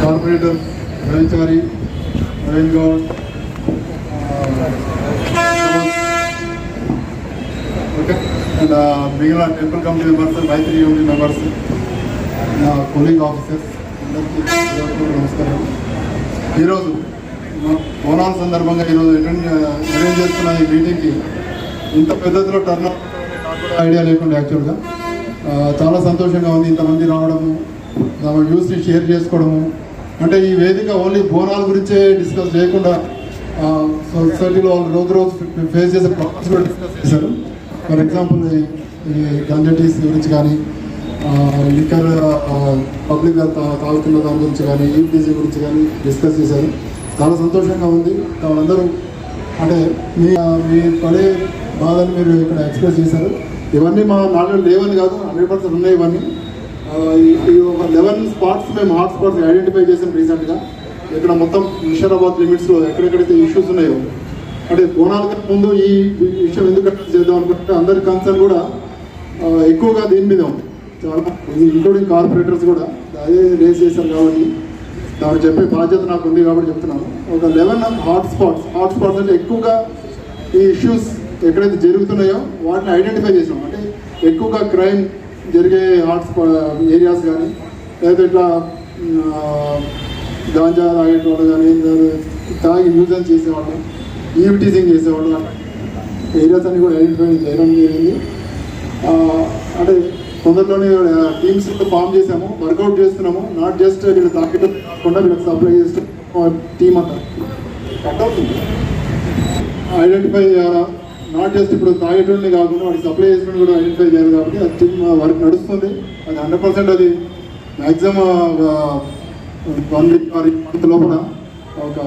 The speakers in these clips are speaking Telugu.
కార్పొరేటర్ రవిచారి, నవీన్ గౌడ్, అండ్ మిగిలిన టెంపుల్ కమిటీ మెంబర్స్, మైత్రి యూనిటీ మెంబర్స్, నా పోలింగ్ ఆఫీసర్స్ అందరికీ నమస్కారం. ఈరోజు బోనాల సందర్భంగా ఈరోజు అరేంజ్ చేస్తున్న ఈ మీటింగ్కి ఇంత పెద్దదిలో టర్న్ ఐడియా లేకుండా యాక్చువల్గా చాలా సంతోషంగా ఉంది. ఇంతమంది రావడము, న్యూస్ని షేర్ చేసుకోవడము, అంటే ఈ వేదిక ఓన్లీ బోనాల గురించే డిస్కస్ చేయకుండా సొసైటీలో రోజు రోజు ఫేస్ చేసే ప్రాబ్లమ్స్ కూడా డిస్కస్ చేశారు. ఫర్ ఎగ్జాంపుల్ ఈ గంజటీస్ గురించి కానీ, లిక్కర్ పబ్లిక్ తాగుతున్న దాని గురించి కానీ, ఈటీసీ గురించి కానీ డిస్కస్ చేశారు. చాలా సంతోషంగా ఉంది. వాళ్ళందరూ అంటే మీ పడే బాధని మీరు ఇక్కడ ఎక్స్ప్రెస్ చేశారు. ఇవన్నీ మా నాలెడ్జ్ లేవని కాదు, 100% ఉన్నాయి. ఇవన్నీ ఈ ఒక 11 స్పాట్స్ మేము హాట్ స్పాట్స్ ఐడెంటిఫై చేసాం రీసెంట్గా. ఇక్కడ మొత్తం ముషీరాబాద్ లిమిట్స్లో ఎక్కడెక్కడైతే ఇష్యూస్ ఉన్నాయో, అంటే బోనాలకు ముందు ఈ విషయం ఎందుకు చేద్దాం అనుకుంటే అందరి కన్సర్న్ కూడా ఎక్కువగా దీని మీద ఉంది. చాలా ఇంక్లూడింగ్ కార్పొరేటర్స్ కూడా అదే రేస్ చేశారు కాబట్టి దాన్ని చెప్పే బాధ్యత నాకు ఉంది కాబట్టి చెప్తున్నాను. ఒక 11 హాట్ స్పాట్స్ అంటే ఎక్కువగా ఈ ఇష్యూస్ ఎక్కడైతే జరుగుతున్నాయో వాటిని ఐడెంటిఫై చేసాం. అంటే ఎక్కువగా క్రైమ్ జరిగే ఏరియాస్ కానీ, లేదా ఇట్లా గాంజా తాగేటవాళ్ళు కానీ, తాగి న్యూజెన్స్ చేసేవాళ్ళు, ఈవిటీజింగ్ చేసేవాళ్ళు, ఏరియాస్ అన్ని కూడా ఐడెంటిఫై చేయడం జరిగింది. అంటే తొందరలోనే టీమ్స్ ఫామ్ చేసాము, వర్కౌట్ చేస్తున్నాము. నాట్ జస్ట్ వీళ్ళు తాగేటం కాకుండా వీళ్ళకి సప్లై చేస్తూ టీమ్ అంటారు కట్ అవుతుంది. ఐడెంటిఫై చేయాలా, నాట్ జస్ట్ ఇప్పుడు తాగేటోడిని కాకుండా వాడికి సప్లై చేసిన కూడా ఐడెంటిఫై చేయాలి. కాబట్టి అది టీమ్ వర్క్ నడుస్తుంది. అది 100% అది మ్యాక్సిమం 1 వీక్ ఆర్ మంత్ లోపల ఒక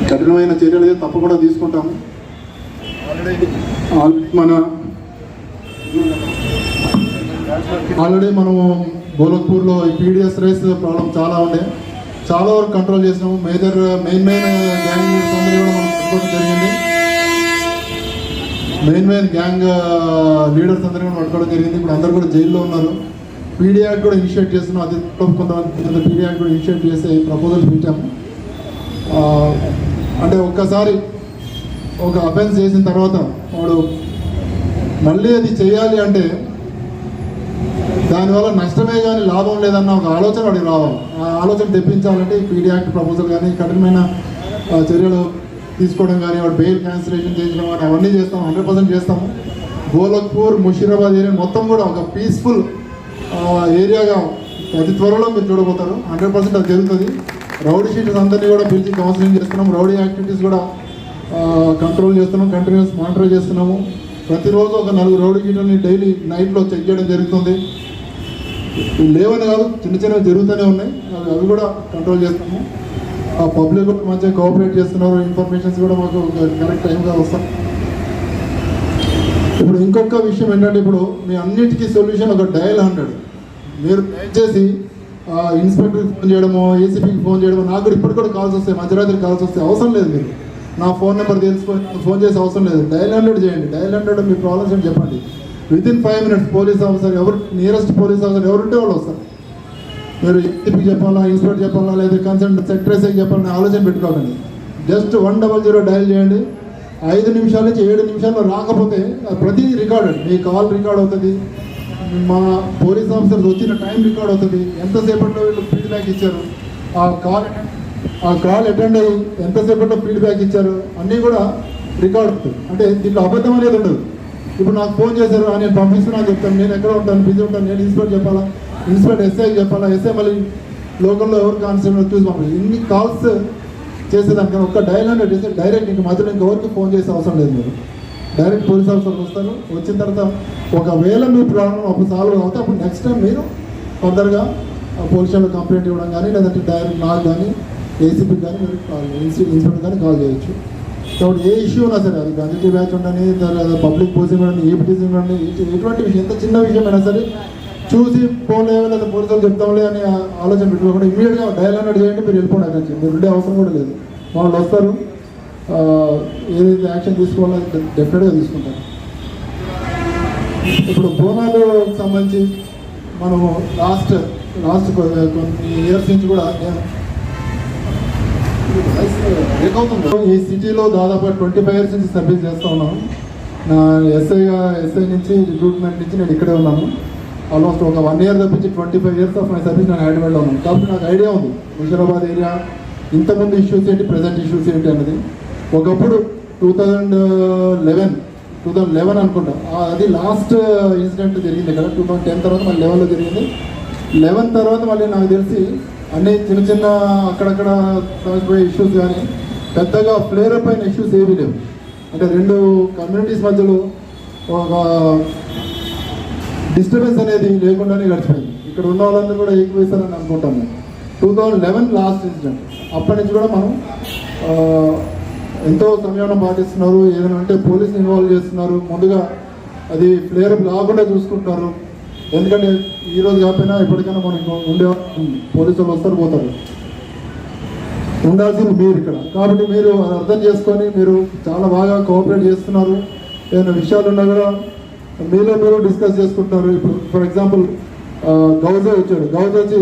కఠినమైన చర్యలు అయితే తప్పకుండా తీసుకుంటాము. ఆల్రెడీ మనము గోలఖ్పూర్లో ఈ పీడిఎస్ రేస్ ప్రాబ్లం చాలా ఉండే, చాలా వరకు కంట్రోల్ చేసినాము. మెయిన్ గ్యాంగ్ అందరూ కూడా మనం పట్టుకోవడం జరిగింది. మెయిన్ గ్యాంగ్ లీడర్స్ అందరూ కూడా పట్టుకోవడం జరిగింది. ఇప్పుడు అందరూ కూడా జైల్లో ఉన్నారు. పీడీ యాక్ట్ కూడా ఇనిషియేట్ చేస్తున్నాం. అది కొంతమంది పీడీ యాక్ట్ కూడా ఇనిషియేట్ చేసే ప్రపోజల్ పెట్టాము. అంటే ఒక్కసారి ఒక అఫెన్స్ చేసిన తర్వాత వాడు మళ్ళీ అది చేయాలి అంటే దానివల్ల నష్టమే కానీ లాభం లేదన్న ఒక ఆలోచన వాడికి రావాలి. ఆ ఆలోచన తెప్పించాలంటే ఈ పీడీ యాక్ట్ ప్రపోజల్ కానీ, కఠినమైన చర్యలు తీసుకోవడం కానీ, వాడు బెయిల్ క్యాన్సిలేషన్ చేయించడం కానీ అవన్నీ చేస్తాము. 100% చేస్తాము. గోలఖ్పూర్, ముషీరాబాద్ ఏరియా మొత్తం కూడా ఒక పీస్ఫుల్ ఏరియాగా అతి త్వరలో మీరు చూడబోతారు. 100% అది జరుగుతుంది. రౌడీ షీటర్స్ అందరినీ కూడా పిలిచి కౌన్సిలింగ్ చేస్తున్నాం. రౌడీ యాక్టివిటీస్ కూడా కంట్రోల్ చేస్తున్నాం. కంటిన్యూస్ మానిటర్ చేస్తున్నాము. ప్రతిరోజు ఒక 4 రౌడీ షీటర్ని డైలీ నైట్లో చెక్ చేయడం జరుగుతుంది. లేవని కాదు, చిన్నవి జరుగుతూనే ఉన్నాయి. అవి కూడా కంట్రోల్ చేస్తాము. పబ్లిక్ కూడా మంచిగా కోఆపరేట్ చేస్తున్నారు. ఇన్ఫర్మేషన్స్ కూడా మాకు కరెక్ట్ టైంగా వస్తాం. ఇప్పుడు ఇంకొక విషయం ఏంటంటే, ఇప్పుడు మీ అన్నిటికీ సొల్యూషన్ ఒక డయల్ 100. మీరు దయచేసి ఇన్స్పెక్టర్కి ఫోన్ చేయడమో, ఏసీపీకి ఫోన్ చేయడమో, నాకు కూడా ఇప్పుడు కూడా కాల్స్ వస్తాయి, మధ్యరాత్రి కాల్స్ వస్తాయి. అవసరం లేదు. మీరు నా ఫోన్ నెంబర్ తెలుసుకొని ఫోన్ చేసే అవసరం లేదు. డయల్ 100 చేయండి. డయల్ 100 మీ ప్రాబ్లమ్స్ అని చెప్పండి. వితిన్ 5 minutes పోలీస్ ఆఫీసర్ ఎవరు, నియరెస్ట్ పోలీస్ ఆఫీసర్ ఎవరుంటే వాళ్ళు వస్తారు. మీరు ఏసీపీకి చెప్పాలా, ఇన్స్పెక్టర్ చెప్పాలా, లేదా కన్సర్న్ సెక్రటరీకి చెప్పాలని ఆలోచన పెట్టుకోకండి. జస్ట్ 100 డయల్ చేయండి. 5 నిమిషాల నుంచి 7 నిమిషాల్లో రాకపోతే ప్రతిదీ రికార్డెడ్. మీ కాల్ రికార్డ్ అవుతుంది, మా పోలీస్ ఆఫీసర్స్ వచ్చిన టైం రికార్డ్ అవుతుంది, ఎంతసేపట్లో వీళ్ళు ఫీడ్బ్యాక్ ఇచ్చారు, ఆ కాల్ అటెండ్ అయ్యి ఎంతసేపట్లో ఫీడ్బ్యాక్ ఇచ్చారు, అన్నీ కూడా రికార్డ్ అవుతుంది. అంటే దీంట్లో అబద్ధం అనేది ఉండదు. ఇప్పుడు నాకు ఫోన్ చేశారు, నేను పంపిస్తున్నాను చెప్తాను, నేను ఎక్కడ ఉంటాను, బిజీ ఉంటాను, నేను ఇన్స్పెక్టర్ చెప్పాలా, ఇన్స్పెక్టర్ ఎస్ఐకి చెప్పాలా, ఎస్ఐ మళ్ళీ లోకల్లో ఎవరు కానిస్టేబుల్ చూసి పంపించాలి. ఇన్ని కాల్స్ చేసేదానికన్నా ఒక్క డైలాగ్ చేస్తే డైరెక్ట్ ఇంక మధ్యలో ఇంకెవరికి ఫోన్ చేసే అవసరం లేదు. మీరు డైరెక్ట్ పోలీస్ ఆఫీసర్లు వస్తారు, వచ్చిన తర్వాత ఒకవేళ మీ ప్రాబ్లం అప్పుడు సాల్వ్ అవుతే అప్పుడు నెక్స్ట్ టైం మీరు ఫర్దర్గా పోలీస్ స్టేషన్లో కంప్లైంట్ ఇవ్వడం కానీ, లేదంటే డైరెక్ట్ నాకు కానీ ఏసీపీకి కానీ మీరు ఇన్స్పెక్టర్ కానీ కాల్ చేయొచ్చు. కాబట్టి ఏ ఇష్యూ ఉన్నా సరే, అది గంజి బ్యాచ్ ఉండని, పబ్లిక్ పోసింగ్ ఉండని, ఏపీటీసింగ్ ఉండని, ఎటువంటి విషయం ఎంత చిన్న విషయం అయినా సరే చూసి ఫోన్లో ఏమైనా పోలీసులు చెప్తాంలే అని ఆలోచన పెట్టుకోకుండా ఇమీడియట్గా డయల్ అన్నట్టు చేయండి, మీరు వెళ్ళిపోండి. అక్కడి నుంచి మీరు ఉండే అవసరం కూడా లేదు. వాళ్ళు వస్తారు, ఏదైతే యాక్షన్ తీసుకోవాలో డెఫినెట్గా తీసుకుంటారు. ఇప్పుడు బోనాలు సంబంధించి మనము లాస్ట్ కొన్ని ఇయర్స్ నుంచి కూడా ఈ సిటీలో దాదాపు 25 years నుంచి సర్వీస్ చేస్తూ ఉన్నాను. నా ఎస్ఐ నుంచి రిక్రూట్మెంట్ నుంచి నేను ఇక్కడే ఉన్నాను. ఆల్మోస్ట్ ఒక 1 year తప్పించి 25 years ఆఫ్ మై సర్వీస్ నేను హైదరాబాద్లో ఉన్నాను. కాబట్టి నాకు ఐడియా ఉంది హుజరాబాద్ ఏరియా ఇంతకుముందు ఇష్యూస్ ఏంటి, ప్రజెంట్ ఇష్యూస్ ఏంటి అన్నది. ఒకప్పుడు 2011 అనుకుంటా, అది లాస్ట్ ఇన్సిడెంట్ జరిగింది ఇక్కడ. 2010 తర్వాత మళ్ళీ 11లో జరిగింది. 11 తర్వాత మళ్ళీ నాకు తెలిసి అన్ని చిన్న చిన్న అక్కడక్కడ సమస్యపోయే ఇష్యూస్ కానీ పెద్దగా ఫ్లేరప్ అయిన ఇష్యూస్ ఏమీ లేవు. అంటే రెండు కమ్యూనిటీస్ మధ్యలో ఒక డిస్టర్బెన్స్ అనేది లేకుండానే గడిచిపోయింది. ఇక్కడ ఉన్న వాళ్ళందరూ కూడా ఎక్కువేస్తారని అనుకుంటాము. 2011 లాస్ట్ ఇన్సిడెంట్. అప్పటి నుంచి కూడా మనం ఎంతో సంయమనం పాటిస్తున్నారు. ఏదైనా అంటే పోలీసుని ఇన్వాల్వ్ చేస్తున్నారు. ముందుగా అది ఫ్లేరప్ కాకుండా చూసుకుంటున్నారు. ఎందుకంటే ఈరోజు కాకపోయినా ఎప్పటికైనా మనకు ఉండే పోలీసులు వస్తారు పోతారు, ఉండాల్సింది మీరు ఇక్కడ. కాబట్టి మీరు అర్థం చేసుకొని మీరు చాలా బాగా కోఆపరేట్ చేస్తున్నారు. ఏదైనా విషయాలు ఉన్నా కూడా మీలో మీరు డిస్కస్ చేసుకుంటున్నారు. ఇప్పుడు ఫర్ ఎగ్జాంపుల్ గౌజే వచ్చాడు, గౌజ్ వచ్చి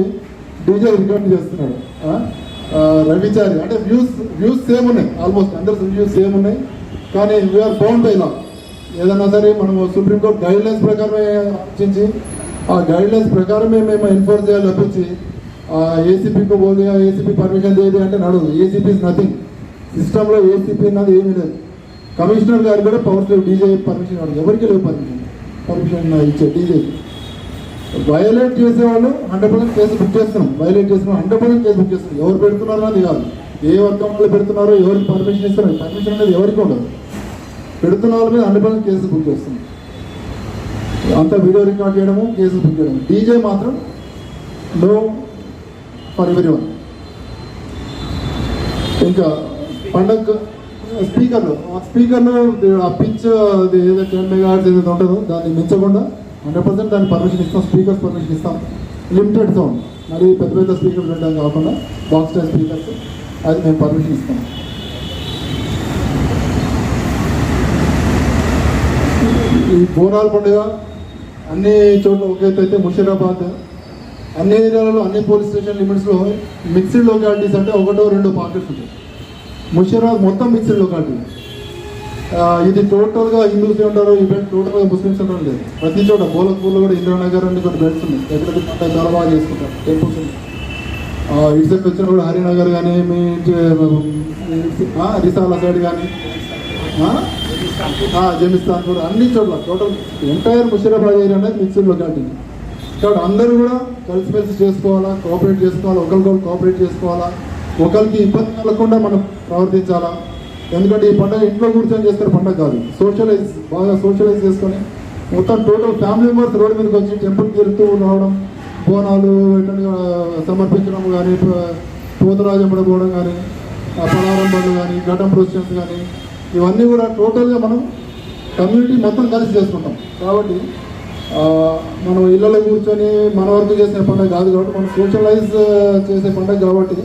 డీజే రికార్డ్ చేస్తున్నాడు. రవిచారి అంటే వ్యూస్ సేమ్ ఉన్నాయి, ఆల్మోస్ట్ అందరు వ్యూస్ సేమ్ ఉన్నాయి. కానీ వీఆర్ బౌండ్ బై లా. ఏదన్నా సరే మనము సుప్రీంకోర్టు గైడ్లైన్స్ ప్రకారమే ఆలోచించి ఆ గైడ్లైన్స్ ప్రకారమే మేము ఎన్ఫోర్స్ చేయాలి తప్పించి ఏసీపీకి పోతే ఏసీపీ పర్మిషన్ చేయదు అంటే నడదు. ACP is nothing. సిస్టంలో ఏసీపీ అన్నది ఏమీ లేదు. కమిషనర్ గారు కూడా పవర్స్ లేవు, డీజే పర్మిషన్ ఇవ్వడం ఎవరికి లేవు. పర్మిషన్ ఇచ్చే డీజే వైలేట్ చేసేవాళ్ళు 100% కేసు బుక్ చేస్తున్నాం. వైలేట్ చేసిన 100% కేసు బుక్ చేస్తున్నాం. ఎవరు పెడుతున్నారో అది కాదు, ఏ వర్గం వాళ్ళు పెడుతున్నారో, ఎవరికి పర్మిషన్ ఇస్తున్నారు, పర్మిషన్ అనేది ఎవరికి ఉండదు. పెడుతున్న వాళ్ళ మీద 100% కేసు బుక్ చేస్తున్నాం. అంతా వీడియో రికార్డ్ చేయడము, కేసు బుక్ చేయడం. డీజే మాత్రం నో ఫర్ ఎవరీవన్. ఇంకా పండగ స్పీకర్లు ఆ పిచ్ ఏదో 10 megahertz ఏదైతే ఉంటుందో దాన్ని మించకుండా 100% దానికి పర్మిషన్ ఇస్తాం. స్పీకర్స్ పర్మిషన్ ఇస్తాం. లిమిటెడ్ సౌండ్, మరి పెద్ద పెద్ద స్పీకర్స్ పెట్టడం కాకుండా బాక్స్ టైప్ స్పీకర్స్, అది మేము పర్మిషన్ ఇస్తాం. ఈ బోనాల పండుగ అన్ని చోట్ల ఒకేతైతే ముషీరాబాద్ అన్ని ఏరియాలలో అన్ని పోలీస్ స్టేషన్ లిమిట్స్లో మిక్స్డ్ లొకాలిటీస్ అంటే 1-2 పాకెట్స్ ఉంటాయి. ముషీరాబాద్ మొత్తం మిక్స్డ్ లొకాలిటీ. ఇది టోటల్గా హిందూస్ ఉంటారు, ఈ బెల్ట్ టోటల్గా ముస్లిమ్స్ ఉంటారు లేదు. ప్రతి చోట బోలక్పూర్లో కూడా ఇంద్రానగర్ అని కొన్ని బెల్ట్స్ ఉన్నాయి. ఎక్కడైతే పండుగ చాలా బాగా చేసుకుంటారు. టెంపుల్స్ ఉన్నాయి. ఇటు సైడ్ వచ్చినా కూడా హరినగర్ కానీ మీ రిసాల సైడ్ కానీ జమిస్తాన్ కూడా అన్ని చోట్ల టోటల్ ఎంటైర్ ముషీరాబాద్ ఏరియా అనేది మిక్స్డ్ లొకాలిటీ. కాబట్టి అందరూ కూడా కలిసిమెలిసి చేసుకోవాలా, కోఆపరేట్ చేసుకోవాలా, ఒకరికొకరు కోఆపరేట్ చేసుకోవాలా, ఒకరికి ఇబ్బంది కలగకుండా మనం ప్రవర్తించాలా. ఎందుకంటే ఈ పండుగ ఇంట్లో కూర్చొని చేస్తున్న పండుగ కాదు. బాగా సోషలైజ్ చేసుకొని మొత్తం టోటల్ ఫ్యామిలీ మెంబర్స్ రోడ్డు మీదకి వచ్చి టెంపుల్కి వెళ్తూ రావడం, బోనాలు సమర్పించడం కానీ, పోతరాజంపడ పోవడం కానీ, పలారం బండ్లు కానీ, ఘటం ప్రొసెషన్స్ కానీ, ఇవన్నీ కూడా టోటల్గా మనం కమ్యూనిటీ మొత్తం కలిసి చేసుకుంటాం. కాబట్టి మనం ఇళ్ళలో కూర్చొని మన వరకు చేసే పండుగ కాదు. కాబట్టి మనం సోషలైజ్ చేసే పండుగ కాబట్టి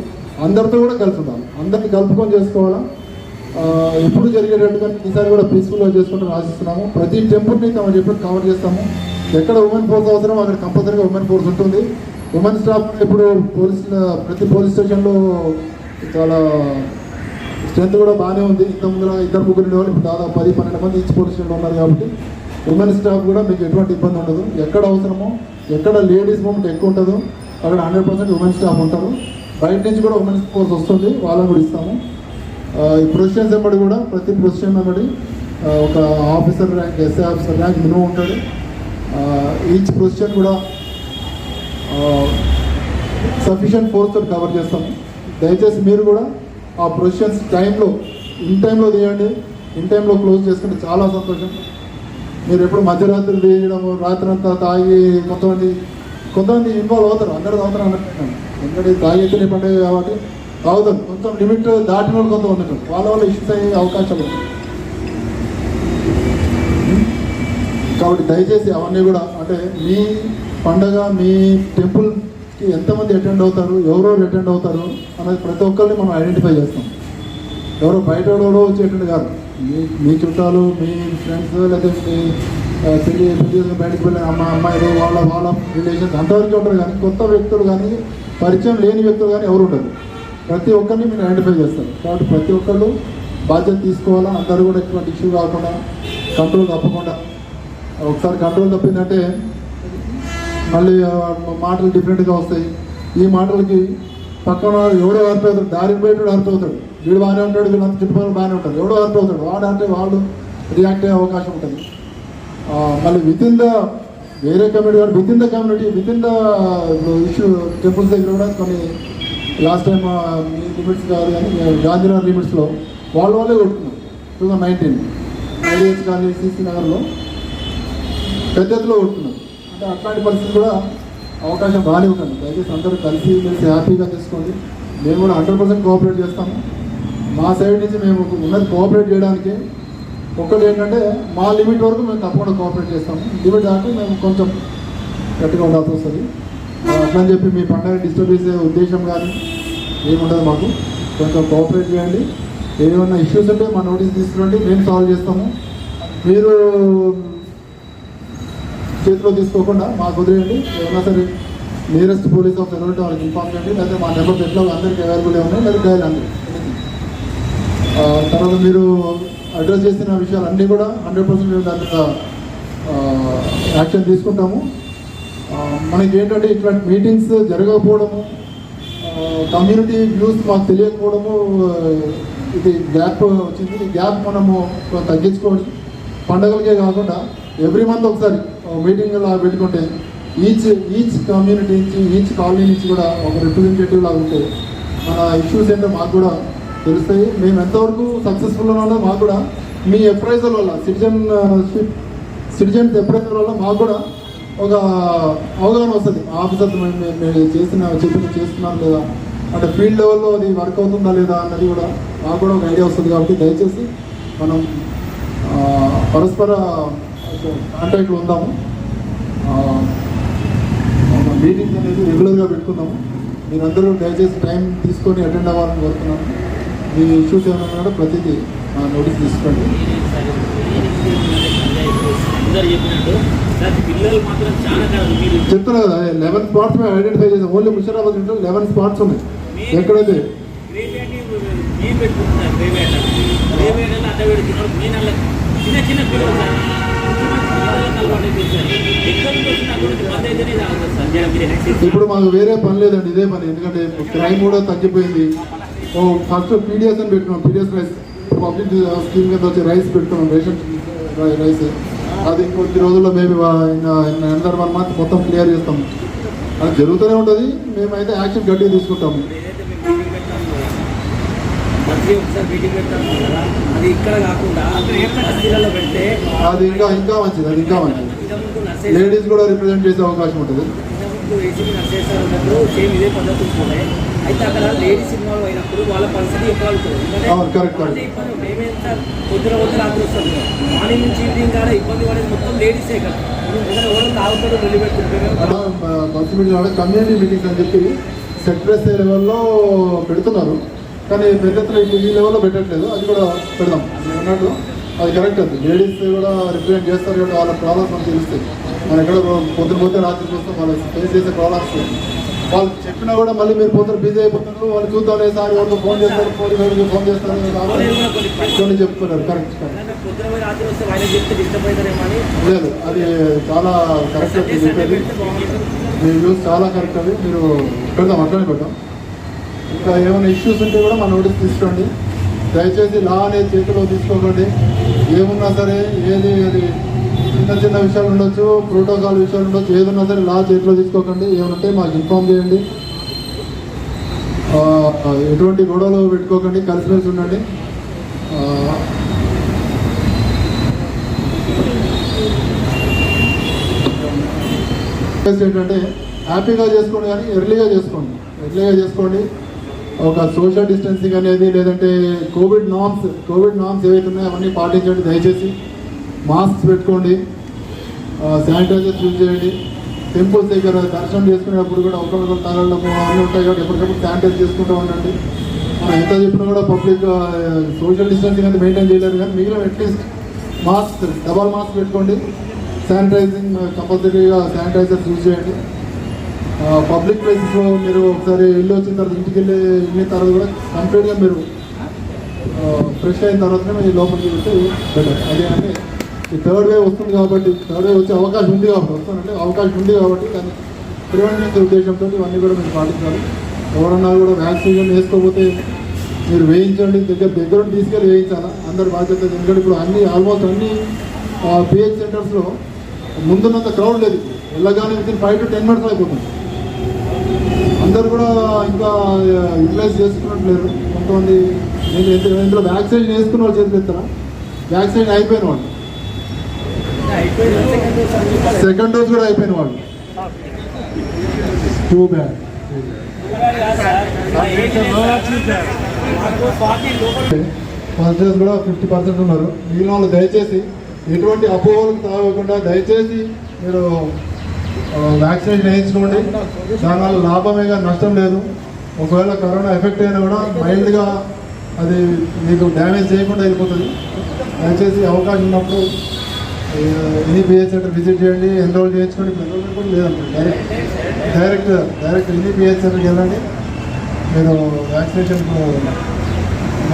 అందరితో కూడా కలిసి ఉండాలి, అందరినీ కలుపుకొని చేసుకోవాలా. ఎప్పుడు జరిగేటట్టుగా ఈసారి కూడా పీస్ఫుల్గా చేసుకుంటూ ఆశిస్తున్నాము. ప్రతి టెంపుల్ని మనం చెప్పి కవర్ చేస్తాము. ఎక్కడ ఉమెన్ ఫోర్స్ అవసరం అక్కడ కంపల్సరీగా ఉమెన్ ఫోర్స్ ఉంటుంది. ఉమెన్ స్టాఫ్ ఇప్పుడు ప్రతి పోలీస్ స్టేషన్లో చాలా స్ట్రెంత్ కూడా బాగానే ఉంది. ఇంతకుముందు 2-3 వాళ్ళు ఇప్పుడు దాదాపు 10-12 మంది ఈచ్ పోలీస్ స్టేషన్లో ఉన్నారు. కాబట్టి ఉమెన్ స్టాఫ్ కూడా మీకు ఎటువంటి ఇబ్బంది ఉండదు. ఎక్కడ అవసరమో, ఎక్కడ లేడీస్ మూమెంట్ ఎక్కువ ఉంటుందో అక్కడ 100% ఉమెన్ స్టాఫ్ ఉంటారు. బయట నుంచి కూడా ఉమెన్ ఫోర్స్ వస్తుంది, వాళ్ళని కూడా ఇస్తాము. ఈ ప్రొఫెషన్స్ వెంబడి కూడా ప్రతి ప్రొఫెషన్ వెంబడి ఒక officer rank, SI officer rank minimum ఉంటుంది. ఈచ్ పొజిషన్ కూడా సఫిషియంట్ ఫోర్స్తో కవర్ చేస్తాము. దయచేసి మీరు కూడా ఆ పొజిషన్స్ ఇన్ టైంలో తీయండి, ఇన్ టైంలో క్లోజ్ చేసుకుంటే చాలా సంతోషం. మీరు ఎప్పుడు మధ్యరాత్రి తీయడము, రాత్రి అంతా తాగి కొంతమంది ఇన్వాల్వ్ అవుతారు, అందరూ తాగుతారు అన్నట్టు. ఎందుకంటే తాగితేనే పండుగ కాబట్టి తాగుతారు, కొంచెం లిమిట్ దాటిన వాళ్ళు కొంత ఉండటం, వాళ్ళ ఇష్యూస్ అయ్యే అవకాశాలు ఉంటాయి. కాబట్టి దయచేసి అవన్నీ కూడా అంటే మీ పండగ, మీ టెంపుల్కి ఎంతమంది అటెండ్ అవుతారు, ఎవరెవరు అటెండ్ అవుతారు అనేది ప్రతి ఒక్కరిని మనం ఐడెంటిఫై చేస్తాం. ఎవరో బయట వచ్చి అటెండ్ కాదు, మీ చుట్టాలు, మీ ఫ్రెండ్స్, లేదా మీ పెళ్లి బయటకు వెళ్ళిన అమ్మాయిలు, వాళ్ళ రిలేషన్స్ అంతవరకు ఉంటారు. కానీ కొత్త వ్యక్తులు కానీ, పరిచయం లేని వ్యక్తులు కానీ ఎవరు ఉండరు. ప్రతి ఒక్కరిని మీరు ఐడెంటిఫై చేస్తారు. కాబట్టి ప్రతి ఒక్కళ్ళు బాధ్యత తీసుకోవాలా. అందరూ కూడా ఎటువంటి ఇష్యూ కాకుండా, కంట్రోల్ తప్పకుండా. ఒకసారి కంట్రోల్ తప్పిందంటే మళ్ళీ మాటలు డిఫరెంట్గా వస్తాయి. ఈ మాటలకి పక్కన ఎవడో హర్ట్ దారికి బయట హర్ట్ అవుతాడు. వీడు బాగానే ఉంటాడు, వీళ్ళంతా చుట్టుపక్కల బాగానే ఉంటాడు, ఎవడో హర్ట్ అవుతాడు. వాడంటే వాళ్ళు రియాక్ట్ అయ్యే అవకాశం ఉంటుంది. మళ్ళీ వేరే కమ్యూనిటీ కానీ with in the issue temples దగ్గర కూడా కొన్ని లాస్ట్ టైం మీ లిమిట్స్ కాదు కానీ గాంధీనగర్ లిమిట్స్లో వాళ్ళే కొట్టుకున్నారు. 2019 ఐడిహెచ్ కానీ సిసి నగర్లో పెద్ద ఎత్తులో కొట్టుకున్నారు. అంటే అట్లాంటి పరిస్థితి కూడా అవకాశం బాగానే ఉంటుంది. దయచేసి అందరూ కలిసి హ్యాపీగా తీసుకోండి. మేము కూడా 100% కోఆపరేట్ చేస్తాము. మా సైడ్ నుంచి మేము ఉన్నది కోఆపరేట్ చేయడానికి. ఒకటి ఏంటంటే మా లిమిట్ వరకు మేము తప్పకుండా కోఆపరేట్ చేస్తాము. లిమిట్ దాటి మేము కొంచెం గట్టిగా ఉండాల్సి వస్తుంది. అట్లని చెప్పి మీ పండుగ డిస్టర్బ్ చేసే ఉద్దేశం కానీ ఏముండదు మాకు. కొంచెం కోఆపరేట్ చేయండి. ఏమైనా ఇష్యూస్ ఉంటే మా నోటీస్ తీసుకురండి, మేము సాల్వ్ చేస్తాము. మీరు చేతిలో తీసుకోకుండా మాకు వదిలేయండి. ఏమైనా సరే నియరెస్ట్ పోలీస్ ఆఫీసర్ ఉంటే వాళ్ళకి ఇన్ఫార్మ్ చేయండి. లేకపోతే మా నెంబర్ ఎట్లా అందరికీ అవైలబుల్ ఉన్నాయి, లేదా డైల్ అందరూ. తర్వాత మీరు అడ్రస్ చేసిన విషయాలన్నీ కూడా 100% మేము దాని మీద యాక్షన్ తీసుకుంటాము. మనకి ఏంటంటే ఇట్లాంటి మీటింగ్స్ జరగకపోవడము, కమ్యూనిటీ వ్యూస్ మాకు తెలియకపోవడము, ఇది గ్యాప్ వచ్చింది. ఈ గ్యాప్ మనము తగ్గించుకోవాలి. పండగలకే కాకుండా ఎవ్రీ మంత్ ఒకసారి మీటింగ్ లాగా పెట్టుకుంటే ఈచ్ కమ్యూనిటీ నుంచి, ఈచ్ కాలనీ నుంచి కూడా ఒక రిప్రజెంటేటివ్ లాగా ఉంటే మన ఇష్యూస్ ఏంటో మాకు కూడా తెలుస్తాయి. మేము ఎంతవరకు సక్సెస్ఫుల్ ఉన్నామో మాకు కూడా మీ అప్రైజల్ వల్ల, సిటిజన్స్ అప్రైజల్ వల్ల మాకు కూడా ఒక అవగాహన వస్తుంది. ఆఫీసర్స్ మేము చేస్తున్నాం లేదా, అంటే ఫీల్డ్ లెవెల్లో అది వర్క్ అవుతుందా లేదా అన్నది కూడా మాకు కూడా ఒక ఐడియా వస్తుంది. కాబట్టి దయచేసి మనం పరస్పర కాంటాక్ట్లో ఉందాము. మీటింగ్స్ అనేది రెగ్యులర్గా పెట్టుకుందాము. మీరందరూ దయచేసి టైం తీసుకొని అటెండ్ అవ్వాలని కోరుతున్నాను. మీ ఇష్యూస్ ఏమైనా కూడా ప్రతిదీ నోటీస్ తీసుకోండి. చెప్తున్నా కదా, 11 స్పాట్స్ మేము ఐడెంటిఫై చేసాం. ఓన్లీ ముషిరాబాద్ ఇంట్లో 11 స్పాట్స్ ఉన్నాయి. ఎక్కడైతే ఇప్పుడు మాకు వేరే పని లేదండి, ఇదే పని. ఎందుకంటే క్రైమ్ కూడా తగ్గిపోయింది. ఫస్ట్ పీడిఎస్ అని పెట్టుకున్నాం. పీడిఎస్ రైస్ పబ్లిక్ స్కీమ్ కింద వచ్చి రైస్ పెట్టుకున్నాం, రేషన్ రైస్. అది ఇంకొద్ది రోజుల్లో మేము అండర్ 1 మంత్ మొత్తం క్లియర్ చేస్తాం. అది జరుగుతూనే ఉంటుంది. మేమైతే యాక్షన్ గట్టిగా తీసుకుంటాము. అది ఇంకా మంచిది. అది ఇంకా మంచిది. లేడీస్ కూడా రిప్రజెంట్ చేసే అవకాశం ఉంటుంది. అయితే అక్కడ లేడీస్ ఇన్వాల్వ్ అయినప్పుడు వాళ్ళ పరిస్థితి కరెక్ట్. పొద్దున రాత్రి వస్తుంది. మార్నింగ్ నుంచి ఈవినింగ్ కాడ ఇబ్బంది పడేది మొత్తం లేడీసే కదా. ఎవరు తాగుతాడు నిలబెట్టుకుంటారు. కమ్యూనిటీ మీటింగ్స్ అని చెప్పి సెక్రటరీ లెవెల్లో పెడుతున్నారు, కానీ పెద్ద ఈ లెవెల్లో పెట్టట్లేదు. అది కూడా పెడదాం అన్నట్టు. అది కరెక్ట్. అది లేడీస్ కూడా రిప్రజెంట్ చేస్తారు కాబట్టి వాళ్ళ ప్రాబ్లమ్స్ మనకు తెలుస్తాయి. మనం ఎక్కడ పొద్దున పోతే రాత్రి చూస్తాం, వాళ్ళు ఫేస్ చేసే ప్రాబ్లమ్స్. వాళ్ళు చెప్పినా కూడా మళ్ళీ మీరు పోతారు, బిజీ అయిపోతారు. వాళ్ళు చూద్దాం సారి వాళ్ళకి ఫోన్ చేస్తారు, ఫోన్ చేస్తారు కొన్ని చెప్తున్నారు. కరెక్ట్. లేదు, అది చాలా కరెక్ట్. చెప్పేది మీ న్యూస్ చాలా కరెక్ట్. అది మీరు పెడదాం, అట్లనే పెడదాం. ఇంకా ఏమైనా ఇష్యూస్ ఉంటే కూడా మా నోటీస్ తీసుకోండి. దయచేసి లా అనేది చేతిలో తీసుకోకండి. ఏమున్నా సరే ఏది చిన్న చిన్న విషయాలు ఉండొచ్చు, ప్రోటోకాల్ విషయాలు ఉండొచ్చు, ఏదన్నా సరే లా చేతిలో తీసుకోకండి. ఏమంటే మాకు ఇన్ఫామ్ చేయండి. ఎటువంటి గొడవలు పెట్టుకోకండి, కలిసిమెలిసి ఉండండి. ఏంటంటే హ్యాపీగా చేసుకోండి, కానీ ఎర్లీగా చేసుకోండి. ఒక సోషల్ డిస్టెన్సింగ్ అనేది, లేదంటే కోవిడ్ నామ్స్ ఏవైతే ఉన్నాయో అవన్నీ పాటించండి. దయచేసి మాస్క్స్ పెట్టుకోండి, శానిటైజర్స్ యూజ్ చేయండి. టెంపుల్స్ దగ్గర దర్శనం చేసుకునేటప్పుడు కూడా ఒకరికొకరు తగలడము అన్నీ ఉంటాయి కాబట్టి ఎప్పటికప్పుడు శానిటైజ్ చేసుకుంటూ ఉండండి. మనం ఎంత చెప్పినా కూడా పబ్లిక్ సోషల్ డిస్టెన్సింగ్ అనేది మెయింటైన్ చేయలేరు, కానీ మిగిలిన అట్లీస్ట్ డబల్ మాస్క్ పెట్టుకోండి. శానిటైజింగ్ కంపల్సరీగా శానిటైజర్స్ యూజ్ చేయండి. పబ్లిక్ ప్లేసెస్లో మీరు ఒకసారి ఇల్లు వచ్చిన తర్వాత ఇంటికి వెళ్ళిన తర్వాత కూడా కంప్లీట్గా మీరు ఫ్రెష్ అయిన తర్వాతనే మీరు లోపలికి వెళ్తే బెటర్. అదే అంటే ఈ థర్డ్ వేవ్ వస్తుంది కాబట్టి, థర్డ్ వేవ్ వచ్చే అవకాశం ఉంది కాబట్టి దాన్ని ప్రివెంట్ చేసే ఉద్దేశంతో ఇవన్నీ కూడా మీరు పాటించాలి. ఎవరన్నా కూడా వ్యాక్సిన్ వేసుకోకపోతే మీరు వేయించండి, దగ్గర తీసుకెళ్ళి వేయించాలా, అందరు బాధ్యత. ఎందుకంటే ఇప్పుడు ఆల్మోస్ట్ అన్ని పిహెచ్ సెంటర్స్లో ముందున్నంత క్రౌడ్ లేదు. వెళ్ళగానే వితిన్ 5 to 10 minutes అయిపోతుంది. అందరు కూడా ఇంకా యూటిలైజ్ చేసుకున్నట్లేరు. కొంతమంది ఇందులో వ్యాక్సినేషన్ వేసుకున్న వాళ్ళు చేతులు ఎత్తారా, వ్యాక్సినేషన్ అయిపోయిన వాళ్ళు, సెకండ్ డోస్ కూడా అయిపోయిన వాళ్ళు. Too bad. ఫస్ట్ డోస్ కూడా 50% ఉన్నారు. మిగిలిన వాళ్ళు దయచేసి ఎటువంటి అపోహలకు తాగకుండా దయచేసి మీరు వ్యాక్సినేషన్ వేయించుకోండి. దానివల్ల లాభమే కానీ నష్టం లేదు. ఒకవేళ కరోనా ఎఫెక్ట్ అయినా కూడా మైల్డ్గా అది మీకు డ్యామేజ్ చేయకుండా వెళ్ళిపోతుంది. దయచేసి అవకాశం ఉన్నప్పుడు ఎనీ పిహెచ్ సెంటర్ విజిట్ చేయండి, ఎన్రోల్ చేయించుకోండి. ఇప్పుడు ఎన్రోల్మెంట్ కూడా లేదండి, డైరెక్ట్ ఎనీ పిహెచ్ సెంటర్కి వెళ్ళండి. మీరు వ్యాక్సినేషన్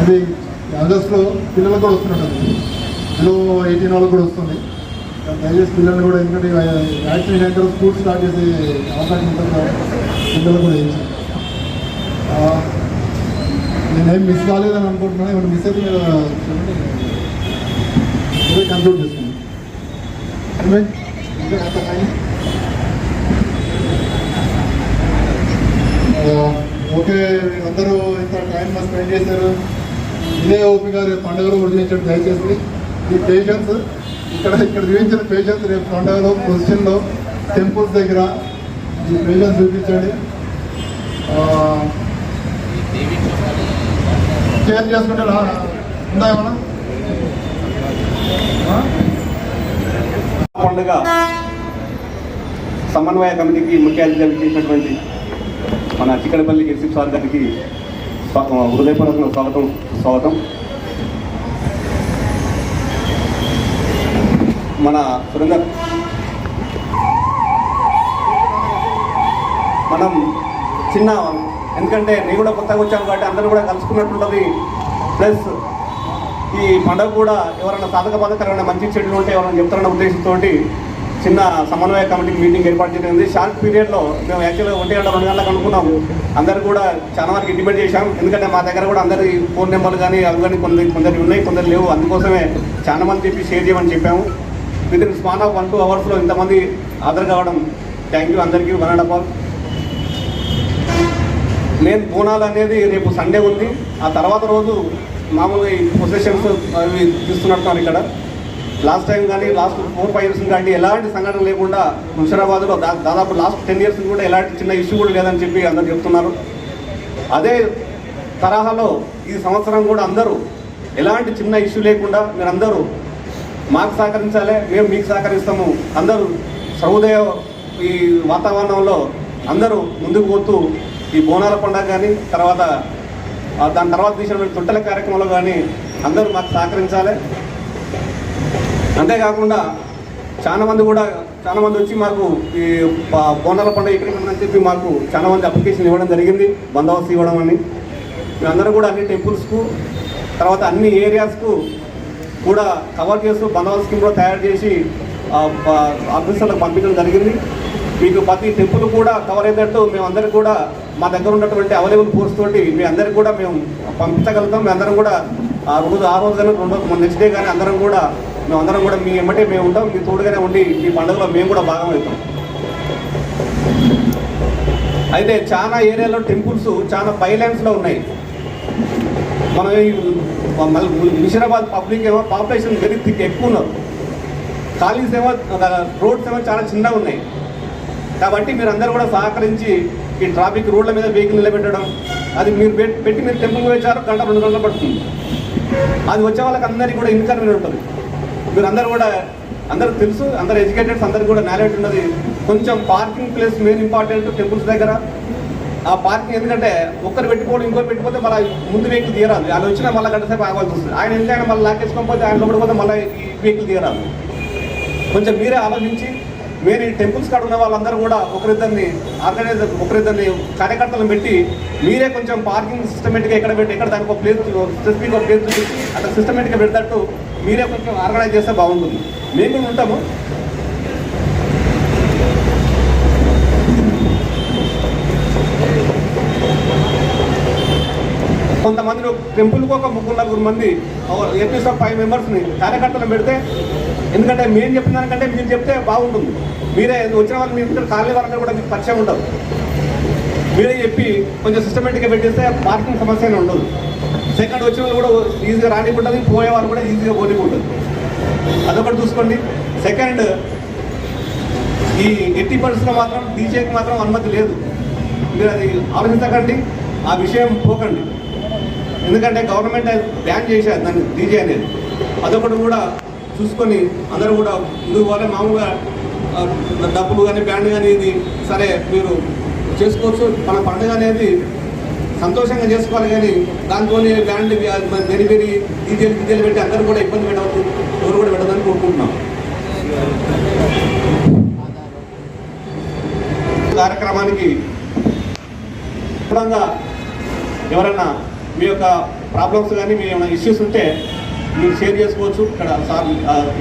అది ఆగస్టులో పిల్లలకు కూడా వస్తున్నట్టు, బిలో 18 వాళ్ళకి కూడా వస్తుంది. దయచేసి పిల్లలు కూడా, ఎందుకంటే వ్యాక్సినేషన్ సెంటర్ స్కూల్ స్టార్ట్ చేసే అవకాశం ఉంటుంది కాబట్టి పిల్లలు కూడా వేయించాలి. నేనేం మిస్ కాలేదని అనుకుంటున్నాను. ఇప్పుడు మిస్ అయితే మీరు కంప్లీట్ చేసుకోండి. ఓకే, అందరూ ఇంత టైం స్పెండ్ చేశారు. ఇదే ఓపీ గారు పండుగలు కూడా చూపించండి దయచేసి. ఈ పేషెంట్స్ ఇక్కడ చూపించిన పేషెంట్స్ రేపు పండుగలో పొజిషన్లో టెంపుల్స్ దగ్గర ఈ పేషెంట్స్ చూపించండి. షేర్ చేసుకుంటే ఉందా ఏమన్నా పండుగ సమన్వయ కమిటీకి ముఖ్య అతిథిగా చేసినటువంటి మన చిక్కడపల్లి కేసీపీ సార్ గారికి హృదయపూర్వక స్వాగతం. మన సురేందర్, మనం చిన్న, ఎందుకంటే నేను కూడా కొత్తగా వచ్చాను కాబట్టి అందరూ కూడా కలుసుకున్నట్టుంటుంది. ప్లస్ ఈ పండుగ కూడా ఎవరైనా సాధక బాధకరమైన మంచి చెడులు ఉంటే ఎవరైనా చెప్తారన్న ఉద్దేశంతో చిన్న సమన్వయ కమిటీ మీటింగ్ ఏర్పాటు చేయడం. షార్ట్ పీరియడ్లో మేము యాక్చువల్గా 1 గంట 2 గంటలకు అనుకున్నాము. అందరు కూడా చాలా వరకు ఇంటిమేట్ చేశాం. ఎందుకంటే మా దగ్గర కూడా అందరి ఫోన్ నెంబర్లు కానీ అవి కానీ కొందరు ఉన్నాయి, కొందరు లేవు. అందుకోసమే చాలా మంది చెప్పి షేర్ చేయమని చెప్పాము. వితిన్ స్పాన్ ఆఫ్ 1-2 అవర్స్లో ఇంతమంది హాజరు కావడం థ్యాంక్ యూ అందరికీ. 1.5 hours. నేను బోనాలు అనేది రేపు సండే ఉంది. ఆ తర్వాత రోజు మామూలుగా ఈ పొజిషన్స్ అవి తీస్తున్నట్టున్నారు ఇక్కడ. లాస్ట్ టైం కానీ లాస్ట్ 4-5 years కానీ ఎలాంటి సంఘటన లేకుండా హుషరాబాద్లో దాదాపు లాస్ట్ 10 years కూడా ఎలాంటి చిన్న ఇష్యూ కూడా లేదని చెప్పి అందరు చెప్తున్నారు. అదే తరహాలో ఈ సంవత్సరం కూడా అందరూ ఎలాంటి చిన్న ఇష్యూ లేకుండా మీరందరూ మాకు సహకరించాలి, మేము మీకు సహకరిస్తాము. అందరూ సహృదయ ఈ వాతావరణంలో అందరూ ముందుకు పోతూ ఈ బోనాల పండుగ కానీ తర్వాత దాని తర్వాత తీసిన తొట్టెల కార్యక్రమంలో కానీ అందరూ మాకు సహకరించాలి. అంతేకాకుండా చాలామంది వచ్చి మాకు ఈ బోనాల పండుగ ఎక్కడికి ఉందని చెప్పి మాకు చాలామంది అప్లికేషన్ ఇవ్వడం జరిగింది, బందోబస్తు ఇవ్వడం అని. మేమందరూ కూడా అన్ని టెంపుల్స్కు తర్వాత అన్ని ఏరియాస్కు కూడా కవర్ చేస్తూ బందోబస్తు స్కీమ్ కూడా తయారు చేసి ఆఫీసర్లకు పంపించడం జరిగింది. మీకు ప్రతి టెంపుల్ కూడా కవర్ అయ్యేటట్టు మేమందరికీ కూడా మా దగ్గర ఉన్నటువంటి అవైలబుల్ ఫోర్స్ తోటి మీ అందరికీ కూడా మేము పంపించగలుగుతాం. మీ అందరం కూడా ఆ రోజు కానీ నెక్స్ట్ డే కానీ మేమందరం కూడా మీ ఎమ్మటే మేము ఉంటాం, మీ తోడుగానే ఉండి ఈ పండుగలో మేము కూడా భాగం అవుతాం. అయితే చాలా ఏరియాలో టెంపుల్స్ చాలా బైలాన్స్లో ఉన్నాయి. మనం ముషిరాబాద్ పబ్లిక్ ఏమో పాపులేషన్ వెరీ థిక్ ఎక్కువ ఉన్నారు, ఖాళీస్ ఏమో రోడ్స్ ఏమో చాలా చిన్నగా ఉన్నాయి. కాబట్టి మీరు అందరూ కూడా సహకరించి ఈ ట్రాఫిక్ రోడ్ల మీద వెహికల్ నిలబెట్టడం, అది మీరు పెట్టి మీరు టెంపుల్కి వచ్చారు 1-2 గంటలు పడుతుంది. అది వచ్చే వాళ్ళకి అందరికీ కూడా ఇన్కన్వీనియంట్ ఉంటుంది. మీరు అందరూ తెలుసు, అందరు ఎడ్యుకేటెడ్స్ అందరికీ కూడా నాలెడ్జ్ ఉన్నది. కొంచెం parking place main important temples దగ్గర. ఆ పార్కింగ్ ఎందుకంటే ఒక్కరు పెట్టుకోవడం ఇంకోటి పెట్టిపోతే మళ్ళీ ముందు వెహికల్ తీయరాదు, వాళ్ళు వచ్చినా మళ్ళీ గంట సేపు ఆగాల్సి వస్తుంది. ఆయన ఎందుకైనా మళ్ళీ లాకేసుకోకపోతే ఆయన లోపడిపోతే మళ్ళీ ఈ వెహికల్ తీయరాదు. కొంచెం మీరే ఆలోచించి మీరు ఈ టెంపుల్స్ కాడ ఉన్న వాళ్ళందరూ కూడా ఒకరిద్దరిని కార్యకర్తలను పెట్టి మీరే కొంచెం పార్కింగ్ సిస్టమేటిక్గా ఎక్కడ దానికి ఒక ప్లేస్ స్పెసిఫిక్ ఒక ప్లేస్ చూపించి అట్లా సిస్టమేటిక్గా పెడతట్టు మీరే కొంచెం ఆర్గనైజ్ చేస్తే బాగుంటుంది. మేము కూడా ఉంటాము. కొంతమంది టెంపుల్కి ఒక 3-4 మంది ఎట్లీస్ట్ 5 మెంబర్స్ని కార్యకర్తలను పెడితే, ఎందుకంటే మేము చెప్పిన దానికంటే మీరు చెప్తే బాగుంటుంది. మీరే వచ్చిన వాళ్ళు మీ ఇంటర్ కాలనీ వాళ్ళందరూ కూడా మీకు పరిచయం ఉండదు. మీరే చెప్పి కొంచెం సిస్టమేటిక్గా పెట్టేస్తే పార్కింగ్ సమస్య ఉండదు. సెకండ్ వచ్చిన వాళ్ళు కూడా ఈజీగా రానికుంటుంది, పోయే వాళ్ళు కూడా ఈజీగా పోనికుంటుంది. అదొకటి చూసుకోండి. సెకండ్, ఈ 80% మాత్రం డీజేకి మాత్రం అనుమతి లేదు. మీరు అది ఆలోచించకండి, ఆ విషయం పోకండి. ఎందుకంటే గవర్నమెంట్ బ్యాన్ చేశారు దాన్ని, డీజే అనేది. అదొకటి కూడా చూసుకొని అందరూ కూడా ముందుకు పోలే. మామూలుగా డబ్బులు కానీ బ్యాండ్ కానీ ఇది సరే మీరు చేసుకోవచ్చు. మన పండుగ అనేది సంతోషంగా చేసుకోవాలి, కానీ దాంతో బ్యాండ్ వెరీ డీజేలు పెట్టి అందరూ కూడా ఇబ్బంది పెట్టవద్దు, ఎవరు కూడా పెట్టదని కోరుకుంటున్నాం. కార్యక్రమానికి ఎవరైనా మీ యొక్క ప్రాబ్లమ్స్ కానీ మీ ఏమైనా ఇష్యూస్ ఉంటే మీరు షేర్ చేసుకోవచ్చు. ఇక్కడ సార్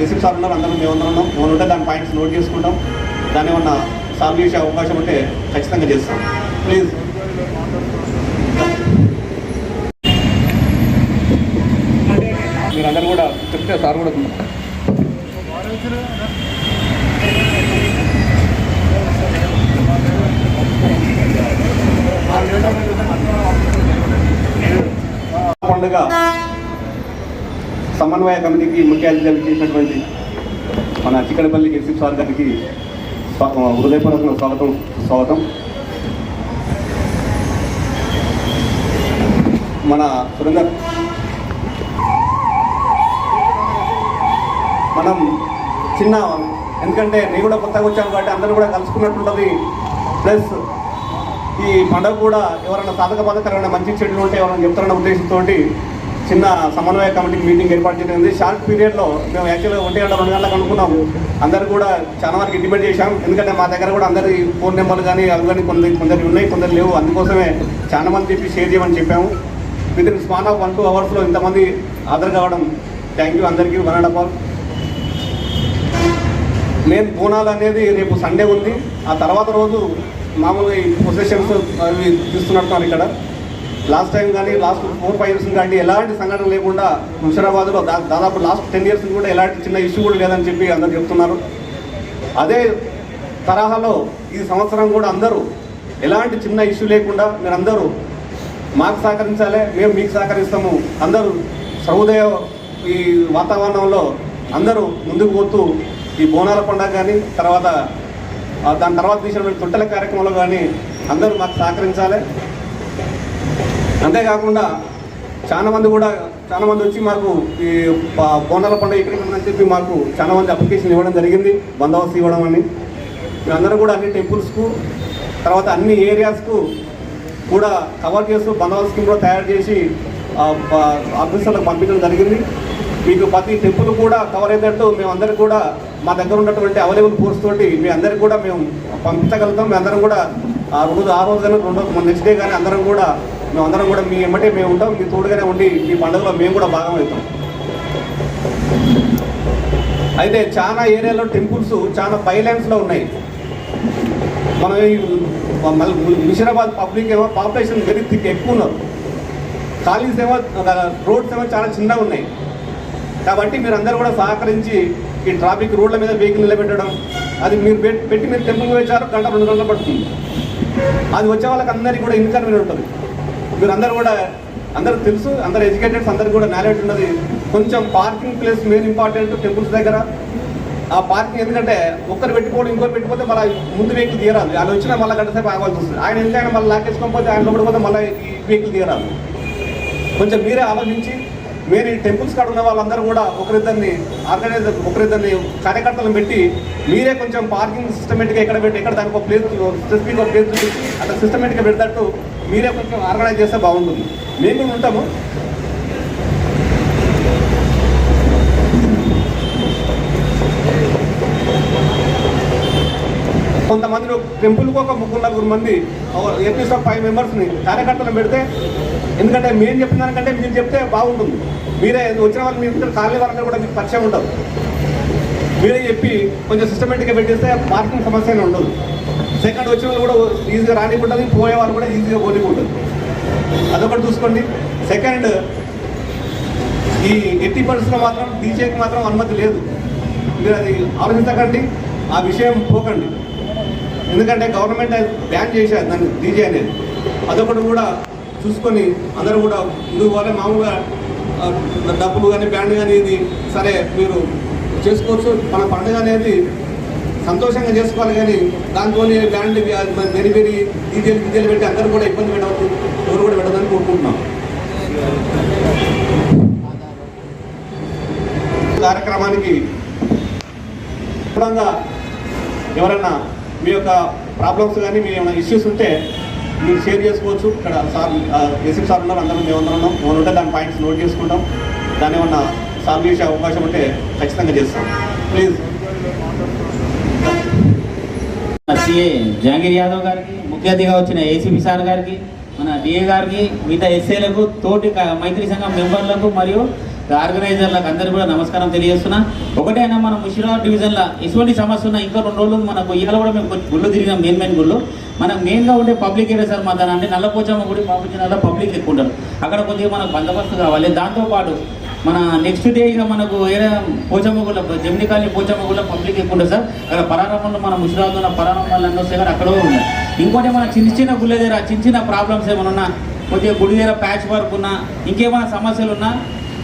ఎస్ఎఫ్ సార్ ఉన్నారు, అందరం మేమందరం ఉన్నాం. ఏమైనా ఉంటే దాని పాయింట్స్ నోట్ చేసుకుంటాం. దాన్ని ఏమన్నా సాల్వ్ చేసే అవకాశం ఉంటే ఖచ్చితంగా చేస్తాం. ప్లీజ్ మీరందరూ కూడా చెప్తే సార్ కూడా పండుగ సమన్వయ కమిటీకి ముఖ్య అతిథులు చేసినటువంటి మన చిక్కడపల్లి ఎస్ఎఫ్ సార్ గారికి హృదయపూర్వక స్వాగతం. మన సురేందర్ మనం చిన్న, ఎందుకంటే నేను కూడా కొత్తగా వచ్చాను కాబట్టి అందరూ కూడా కలుసుకున్నట్టుంటుంది. ప్లస్ ఈ పండుగ కూడా ఎవరైనా సాధక బాధకరమైన మంచి చెడులు ఉంటే ఎవరైనా చెప్తారన్న ఉద్దేశంతో చిన్న సమన్వయ కమిటీ మీటింగ్ ఏర్పాటు చేయడం. షార్ట్ పీరియడ్లో మేము యాక్చువల్గా 1-2 గంటలకు అనుకున్నాము. అందరూ కూడా చాలా వరకు ఇంటిమేట్ చేశాం. ఎందుకంటే మా దగ్గర కూడా అందరి ఫోన్ నెంబర్లు కానీ అవి కానీ కొందరు ఉన్నాయి, కొందరు లేవు. అందుకోసమే చాలా మంది చెప్పి షేర్ చేయమని చెప్పాము. విత్ ఇన్ స్పాన్ ఆఫ్ 1-2 అవర్స్లో ఇంతమంది హాజరు కావడం థ్యాంక్ యూ అందరికీ. 1.5 hours. మెయిన్ బోనాలు అనేది రేపు సండే ఉంది. ఆ తర్వాత రోజు మామూలుగా ఈ పొసెషన్స్ అవి తీస్తున్నట్టున్నారు ఇక్కడ. లాస్ట్ టైం కానీ లాస్ట్ 4-5 years కానీ ఎలాంటి సంఘటన లేకుండా ముషిరాబాద్లో దాదాపు లాస్ట్ 10 years కూడా ఎలాంటి చిన్న ఇష్యూ కూడా లేదని చెప్పి అందరు చెప్తున్నారు. అదే తరహాలో ఈ సంవత్సరం కూడా అందరూ ఎలాంటి చిన్న ఇష్యూ లేకుండా మీరందరూ మాకు సహకరించాలి, మేము మీకు సహకరిస్తాము. అందరూ సహృదయ ఈ వాతావరణంలో అందరూ ముందుకు పోతూ ఈ బోనాల పండుగ కానీ దాని తర్వాత తీసినటువంటి తొట్టెల కార్యక్రమంలో కానీ అందరూ మాకు సహకరించాలి. అంతేకాకుండా చాలా మంది వచ్చి మాకు ఈ బోనాల పండుగ ఎక్కడికి ఉందని చెప్పి మాకు చాలా మంది అప్లికేషన్ ఇవ్వడం జరిగింది, బందోబస్తు ఇవ్వడం అని. మేమందరూ కూడా అన్ని టెంపుల్స్కు తర్వాత అన్ని ఏరియాస్కు కూడా కవర్ చేస్తూ బందోబస్తు స్కీమ్ కూడా తయారు చేసి ఆఫీసర్లకు పంపించడం జరిగింది. మీకు ప్రతి టెంపుల్ కూడా కవర్ అయ్యేటట్టు మేమందరూ కూడా మా దగ్గర ఉన్నటువంటి అవైలబుల్ ఫోర్స్ తోటి మీ అందరికీ కూడా మేము పంపించగలుగుతాం. మేమందరం కూడా ఆ రోజు కానీ నెక్స్ట్ డే కానీ మేమందరం కూడా మీ ఎమ్మటే మేము ఉంటాం, మీ తోడుగానే ఉండి ఈ పండుగలో మేము కూడా భాగం అవుతాం. అయితే చాలా ఏరియాలో టెంపుల్స్ చాలా బైలాన్స్లో ఉన్నాయి. మనం ముషిరాబాద్ పబ్లిక్ ఏమో పాపులేషన్ వెరీ థిక్ ఎక్కువ ఉన్నారు, కాలనీస్ ఏమో రోడ్స్ ఏమో చాలా చిన్నగా ఉన్నాయి. కాబట్టి మీరు అందరూ కూడా సహకరించి ఈ ట్రాఫిక్ రోడ్ల మీద వెహికల్ నిలబెట్టడం, అది మీరు పెట్టి మీరు టెంపుల్కి వచ్చారు 1-2 గంటలు పడుతుంది. అది వచ్చే వాళ్ళకి అందరికీ కూడా ఇన్కన్వీనియంట్ ఉంటుంది. మీరు అందరూ కూడా అందరూ తెలుసు, అందరు ఎడ్యుకేటెడ్స్ అందరికీ కూడా నాలెడ్జ్ ఉన్నది. కొంచెం parking place main important temples దగ్గర. ఆ పార్కింగ్ ఎందుకంటే ఒక్కరు పెట్టుకోవడం ఇంకోటి పెట్టిపోతే మళ్ళీ ముందు వెహికల్ తీయరాదు. వాళ్ళు వచ్చినా మళ్ళీ గంట సేపు ఆగాల్సి వస్తుంది. ఆయన ఎందుకైనా మళ్ళీ లాకేసుకోకపోతే ఆయన లోపడిపోతే మళ్ళీ ఈ వెహికల్ తీయరాదు. కొంచెం మీరే ఆలోచించి మీరు ఈ టెంపుల్స్ కాడ ఉన్న వాళ్ళందరూ కూడా ఒకరిద్దరిని కార్యకర్తలను పెట్టి మీరే కొంచెం పార్కింగ్ సిస్టమేటిక్గా ఎక్కడ దానికి ఒక ప్లేస్ స్పెసిఫిక్ ఒక ప్లేస్ చూసి అట్లా సిస్టమేటిక్గా పెడతట్టు మీరే కొంచెం ఆర్గనైజ్ చేస్తే బాగుంటుంది. మేము కూడా ఉంటాము. కొంతమంది టెంపుల్కి ఒక 3-4 మంది అట్లీస్ట్ 5 మెంబర్స్ని కార్యకర్తలను పెడితే, ఎందుకంటే మేము చెప్పిన దానికంటే మీరు చెప్తే బాగుంటుంది. మీరే వచ్చిన వాళ్ళు మీరు కాలనీ వాళ్ళందరూ కూడా మీకు పరిచయం ఉండదు. మీరే చెప్పి కొంచెం సిస్టమేటిక్గా పెట్టేస్తే పార్కింగ్ సమస్య ఉండదు. సెకండ్ వచ్చిన వాళ్ళు కూడా ఈజీగా రానికుంటుంది, పోయే వాళ్ళు కూడా ఈజీగా పోనికుంటుంది. అదొకటి చూసుకోండి. సెకండ్, ఈ 80% మాత్రం డీజేకి మాత్రం అనుమతి లేదు. మీరు అది ఆలోచించకండి, ఆ విషయం పోకండి. ఎందుకంటే గవర్నమెంట్ బ్యాన్ చేశారు దాన్ని, డీజే అనేది. అదొకటి కూడా చూసుకొని అందరూ కూడా ముందుకు పోవాలి. మామూలుగా డబ్బులు కానీ బ్యాండ్ కానీ ఇది సరే మీరు చేసుకోవచ్చు. మన పండుగ అనేది సంతోషంగా చేసుకోవాలి, కానీ దాంతో బ్యాండ్ వెరీ వెరీ డీజేలు పెట్టి అందరూ కూడా ఇబ్బంది పెట్టవద్దు, ఎవరు కూడా పెట్టదని కోరుకుంటున్నాం. కార్యక్రమానికి దూరంగా ఎవరన్నా మీ యొక్క ప్రాబ్లమ్స్ కానీ మీ ఏమైనా ఇష్యూస్ ఉంటే మీరు షేర్ చేసుకోవచ్చు. ఇక్కడ సార్ ఏసీ సార్ ఉన్నారు, అందరం మేమందరం ఉన్నాం. ఏమైనా ఉంటే దాని పాయింట్స్ నోట్ చేసుకుంటాం. దాన్ని ఏమన్నా సాల్వ్ చేసే అవకాశం ఉంటే ఖచ్చితంగా చేస్తాం. ప్లీజ్. సిఏ జహాంగీర్ యాదవ్ గారికి, ముఖ్య అతిథిగా వచ్చిన ఏసీపీ సార్ గారికి, మన డిఏ గారికి, మిగతా ఎస్ఏలకు, తోటి మైత్రి సంఘం మెంబర్లకు మరియు ఆర్గనైజర్లకు అందరూ కూడా నమస్కారం తెలియజేస్తున్నా. ఒకటైనా మన ముషిరాబాద్ డివిజన్లో ఎటువంటి సమస్య ఉన్నా ఇంకా 2 రోజులు మనకు ఇవాళ కూడా మేము గుళ్ళు తిరిగినాం. మెయిన్ గుళ్ళు మనకు మెయిన్గా ఉండే పబ్లిక్ ఏరియా సార్. మన అంటే నల్లపోచమ్మ గుడి పాపించినలో పబ్లిక్ ఎక్కువ ఉంటారు. అక్కడ కొద్దిగా మనకు బందోబస్తు కావాలి. దాంతోపాటు మన నెక్స్ట్ డే ఇక మనకు ఏరియా పోచమ్మ గుళ్ళ జమిని కాలనీ పోచమ్మ గుళ్ళ పబ్లిక్ ఎక్కువ ఉంటుంది సార్. అక్కడ పరారంభంలో మన ముషిరాబాద్ ఉన్న పరారంభాలు అన్నీ వస్తాయి కానీ అక్కడ ఉన్నాయి. ఇంకోటి మన చిన్న గుళ్ళ దగ్గర చిన్న ప్రాబ్లమ్స్ ఏమైనా ఉన్నా, కొద్దిగా గుడి దగ్గర ప్యాచ్ వర్క్ ఉన్నా, ఇంకేమైనా సమస్యలు ఉన్నా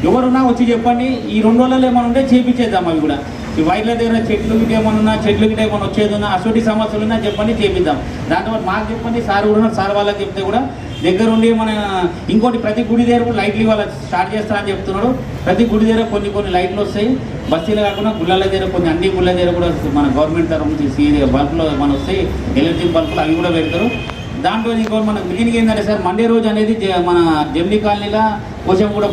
ఎవరున్నా వచ్చి చెప్పండి. ఈ 2 రోజులలో ఏమైనా ఉంటే చేపించేద్దాం. అవి కూడా ఈ వైర్ల దగ్గర చెట్లు గిట్ట ఏమైనా ఉన్నా, చెట్లు గిట్ట ఏమైనా వచ్చేది ఉన్నా, అటువంటి సమస్యలు ఉన్నా చెప్పండి, చేపిద్దాం. దాంతో మాకు చెప్పండి, సార్ కూడా సార్ వాళ్ళకి చెప్తే కూడా దగ్గరుండి మన ఇంకోటి ప్రతి గుడి దగ్గర కూడా లైట్లు ఇవాళ స్టార్ట్ చేస్తా అని చెప్తున్నాడు. ప్రతి గుడి దగ్గర కొన్ని లైట్లు వస్తాయి. బస్తీలు కాకుండా గుళ్ళ దగ్గర అన్ని గుళ్ళ దగ్గర కూడా మన గవర్నమెంట్ తరఫు నుంచి బల్బులు మన వస్తాయి, ఎలక్ట్రిక్ బల్బులు అవి కూడా పెడతారు. దాంట్లో ఇంకో మనకు మెయిన్గా ఏంటంటే సార్ మండే రోజు అనేది మన జమిని కాలనీలో కొంచెం కూడా